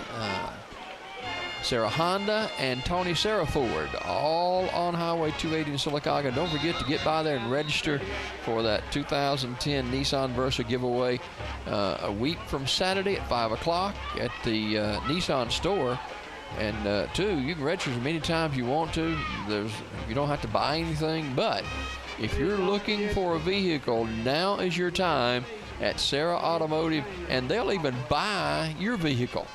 Sarah Honda, and Tony Sarah Ford, all on Highway 280 in Sylacauga. Don't forget to get by there and register for that 2010 Nissan Versa giveaway a week from Saturday at 5 o'clock at the Nissan store. And two, you can register as many times as you want to. You don't have to buy anything, but if you're looking for a vehicle, now is your time at Sarah Automotive, and they'll even buy your vehicle.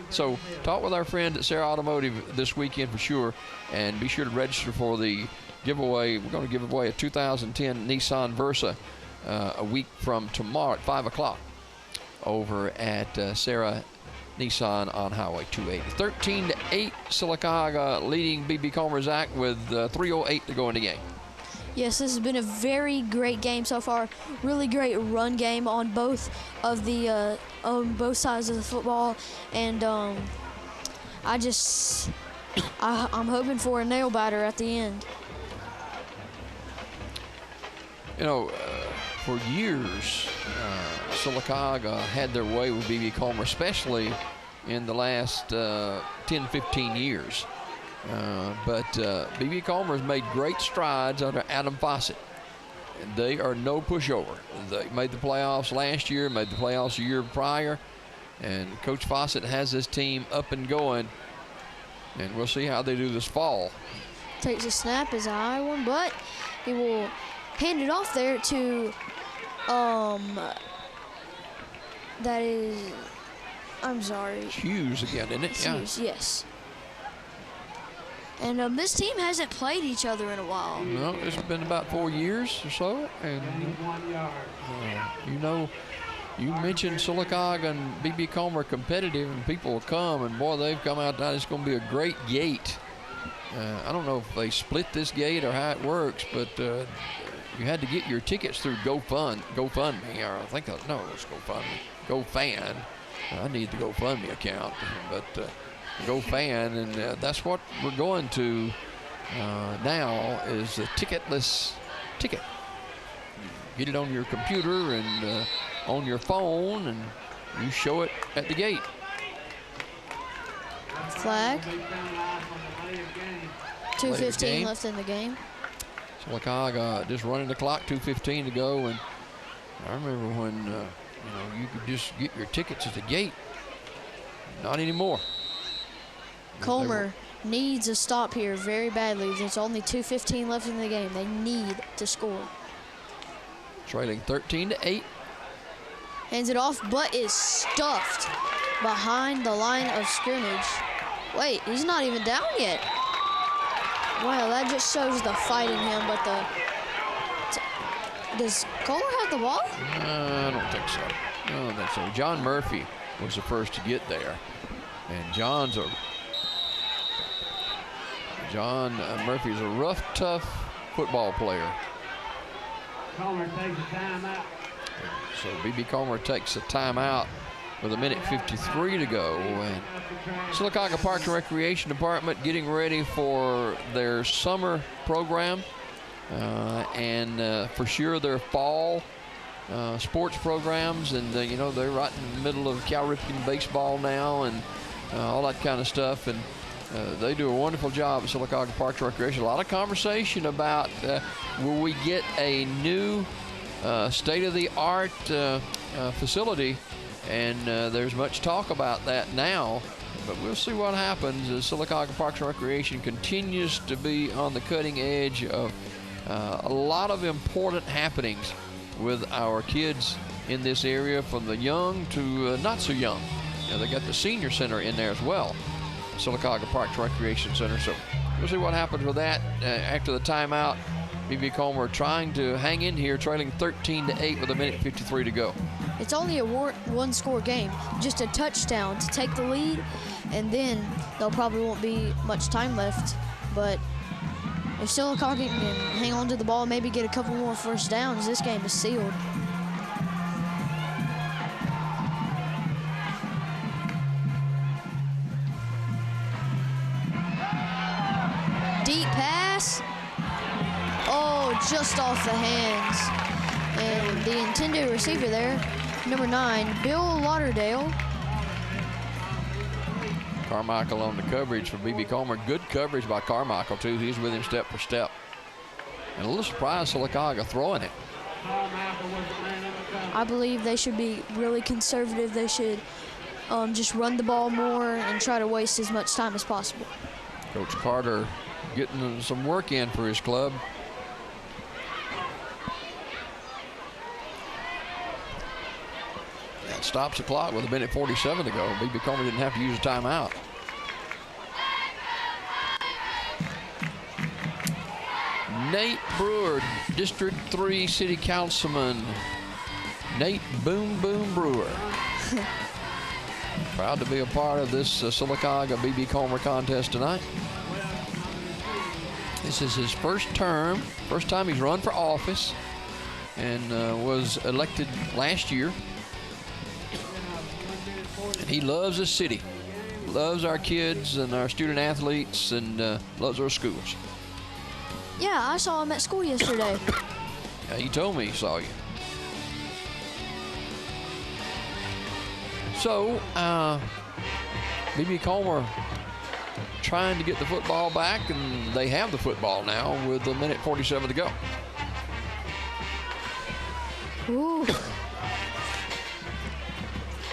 So talk with our friends at Sarah Automotive this weekend for sure, and be sure to register for the giveaway. We're going to give away a 2010 Nissan Versa a week from tomorrow at 5 o'clock over at Sarah Nissan on Highway 280. 13-8, Sylacauga leading B.B. Comer, Zach, with 3:08 to go in the game. Yes, this has been a very great game so far. Really great run game on both of the on both sides of the football, and I'm hoping for a nail biter at the end. You know, for years, Sylacauga had their way with B.B. Comer, especially in the last 10, 15 years. But B.B. Comer has made great strides under Adam Fawcett. And they are no pushover. They made the playoffs last year, made the playoffs a year prior, and Coach Fawcett has this team up and going, and we'll see how they do this fall. Takes a snap, is a high one, but he will hand it off there to, that is, I'm sorry. Hughes again, isn't it? Hughes, yes. And this team hasn't played each other in a while. No, it's been about 4 years or so. And, you know, you mentioned Sylacauga and BB Comer competitive, and people will come, and boy, they've come out tonight. It's going to be a great gate. I don't know if they split this gate or how it works, but you had to get your tickets through GoFundMe, or I think, no, it was GoFan. I need the GoFundMe account, but GoFan, and that's what we're going to now is a ticketless ticket. Get it on your computer and on your phone, and you show it at the gate. Flag. 2:15 left in the game. Sylacauga just running the clock, 2:15 to go, and I remember when you could just get your tickets at the gate. Not anymore. Comer needs a stop here very badly. There's only 2:15 left in the game. They need to score. Trailing 13-8. Hands it off, but is stuffed behind the line of scrimmage. Wait, he's not even down yet. Wow, that just shows the fight in him, but does Comer have the ball? I don't think so. I don't think so. John Murphy was the first to get there. And John Murphy is a rough, tough football player. Comer takes a timeout. So BB Comer takes a timeout with 1:53 to go. And Sylacauga Parks and Recreation Department getting ready for their summer program and for sure their fall sports programs. And, they're right in the middle of Cal Ripken baseball now and all that kind of stuff. And they do a wonderful job at Sylacauga Parks and Recreation. A lot of conversation about will we get a new state-of-the-art facility, and there's much talk about that now, but we'll see what happens as Sylacauga Parks and Recreation continues to be on the cutting edge of a lot of important happenings with our kids in this area, from the young to not so young. They got the senior center in there as well, Sylacauga Parks and Recreation Center. So we'll see what happens with that after the timeout. BB Comer trying to hang in here, trailing 13-8 with 1:53 to go. It's only a one-score game, just a touchdown to take the lead, and then there probably won't be much time left. But if Sylacauga can hang on to the ball, maybe get a couple more first downs, this game is sealed. Deep pass. Oh, just off the hands. And the intended receiver there, number 9, Bill Lauderdale. Carmichael on the coverage for BB Comer. Good coverage by Carmichael, too. He's with him step for step. And a little surprise, Sylacauga throwing it. I believe they should be really conservative. They should just run the ball more and try to waste as much time as possible. Coach Carter getting some work in for his club. That stops the clock with 1:47 to go. BB Comer didn't have to use a timeout. Nate Brewer, District 3 City Councilman. Nate Boom Boom Brewer. Proud to be a part of this Sylacauga BB Comer contest tonight. This is his first time he's run for office, and was elected last year. And he loves the city, loves our kids and our student athletes, and loves our schools. Yeah, I saw him at school yesterday. Yeah, he told me he saw you. So, BB Comer trying to get the football back, and they have the football now with 1:47 to go. Ooh.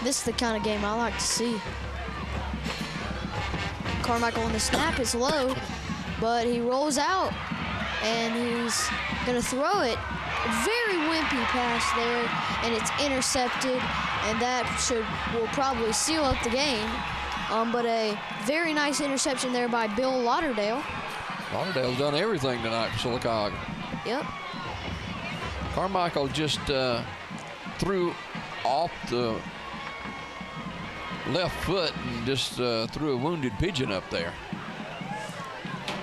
This is the kind of game I like to see. Carmichael on the snap is low, but he rolls out, and he's gonna throw it. Very wimpy pass there, and it's intercepted, and that will probably seal up the game. But a very nice interception there by Bill Lauderdale. Lauderdale's done everything tonight for Sylacauga. Yep. Carmichael just threw off the left foot and just threw a wounded pigeon up there.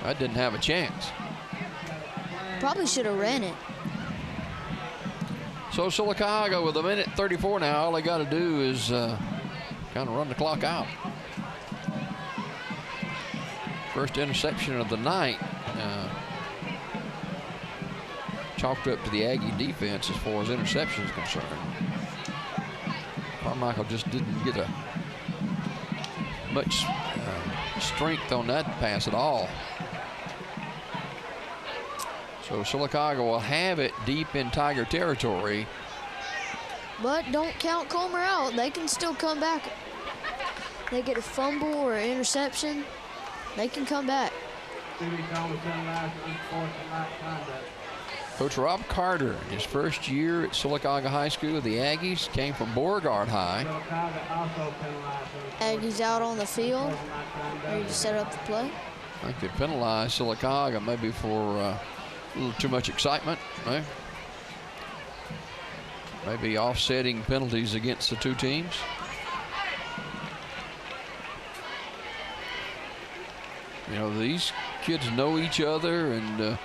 That didn't have a chance. Probably should have ran it. So Sylacauga with 1:34 now, all they got to do is kind of run the clock out. First interception of the night. Chalked up to the Aggie defense as far as interception is concerned. Carmichael just didn't get much strength on that pass at all. So Sylacauga will have it deep in Tiger territory. But don't count Comer out. They can still come back. They get a fumble or an interception, they can come back. Coach Rob Carter, his first year at Sylacauga High School, the Aggies came from Beauregard High. Aggies out on the field, ready to set up the play. I think they penalized Sylacauga maybe for a little too much excitement. Right? Maybe offsetting penalties against the two teams. You know, these kids know each other, and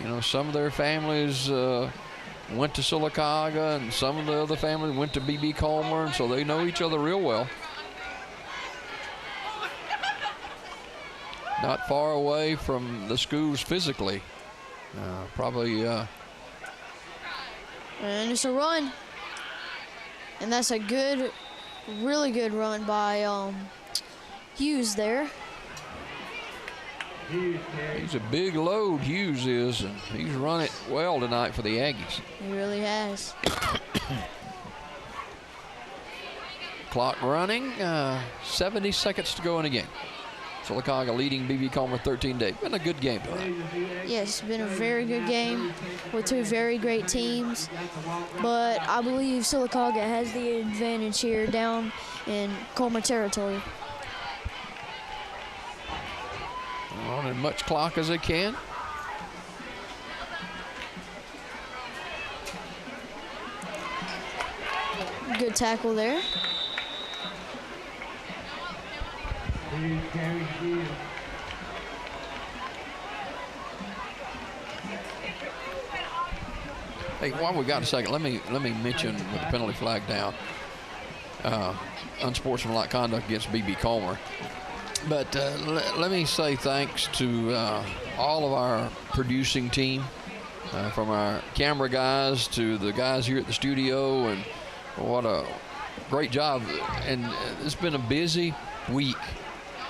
you know, some of their families went to Sylacauga, and some of the other families went to B.B. Comer, and so they know each other real well. Not far away from the schools physically. Probably. And it's a run. And that's a good, really good run by Hughes there. He's a big load, Hughes is, and he's run it well tonight for the Aggies. He really has. Clock running, 70 seconds to go in the game. Sylacauga leading B.B. Comer 13-8. Been a good game tonight. Yes, it's been a very good game with two very great teams. But I believe Sylacauga has the advantage here down in Comer territory. On as much clock as they can. Good tackle there. Hey, while we got a second, let me mention with the penalty flag down, unsportsmanlike conduct against B.B. Comer. But let me say thanks to all of our producing team, from our camera guys to the guys here at the studio, and what a great job. And it's been a busy week.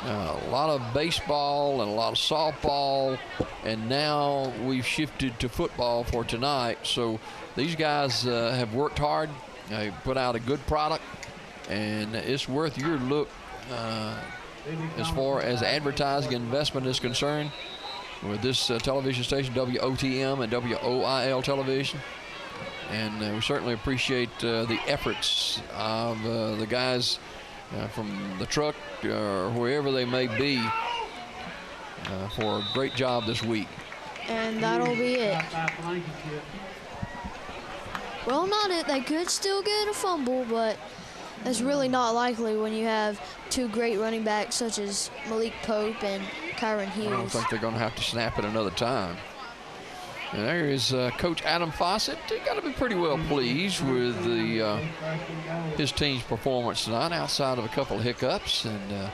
A lot of baseball and a lot of softball, and now we've shifted to football for tonight. So these guys have worked hard. They put out a good product, and it's worth your look as far as advertising investment is concerned with this television station, WOTM and WOIL television. And we certainly appreciate the efforts of the guys from the truck or wherever they may be for a great job this week. And that'll be it. Well, not it. They could still get a fumble, but that's really not likely when you have two great running backs such as Malik Pope and Kyron Hughes. I don't think they're going to have to snap it another time. And there is Coach Adam Fawcett. He got to be pretty well pleased with his team's performance tonight, outside of a couple of hiccups. And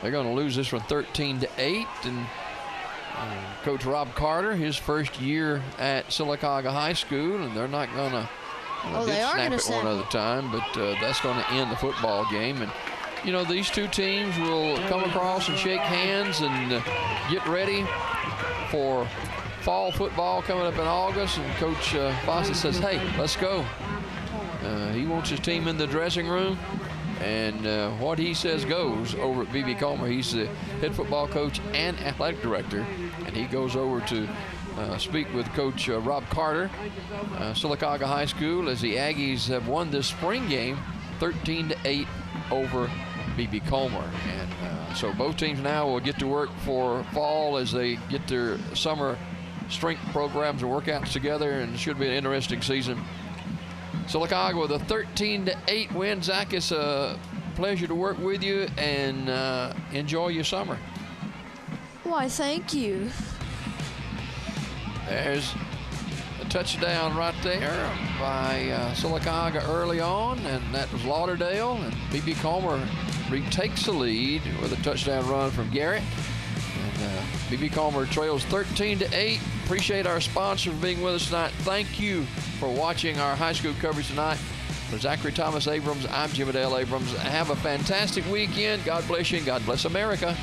they're going to lose this one 13-8. And Coach Rob Carter, his first year at Sylacauga High School, and they're not going to snap it one other time, but that's going to end the football game. And you know, these two teams will come across and shake hands and get ready for fall football coming up in August. And Coach Fawcett says, hey, let's go. He wants his team in the dressing room, and what he says goes over at B.B. Comer. He's the head football coach and athletic director, and he goes over to speak with Coach Rob Carter, Sylacauga High School, as the Aggies have won this spring game 13-8 over B.B. Comer. And so both teams now will get to work for fall as they get their summer strength programs and workouts together, and it should be an interesting season. Sylacauga with a 13-8 win. Zach, it's a pleasure to work with you, and enjoy your summer. Why, thank you. There's a touchdown right there by Sylacauga early on, and that was Lauderdale, and B.B. Comer retakes the lead with a touchdown run from Garrett. And B.B. Comer trails 13-8. Appreciate our sponsor for being with us tonight. Thank you for watching our high school coverage tonight. For Zachary Thomas Abrams, I'm Jim Adele Abrams. Have a fantastic weekend. God bless you, and God bless America.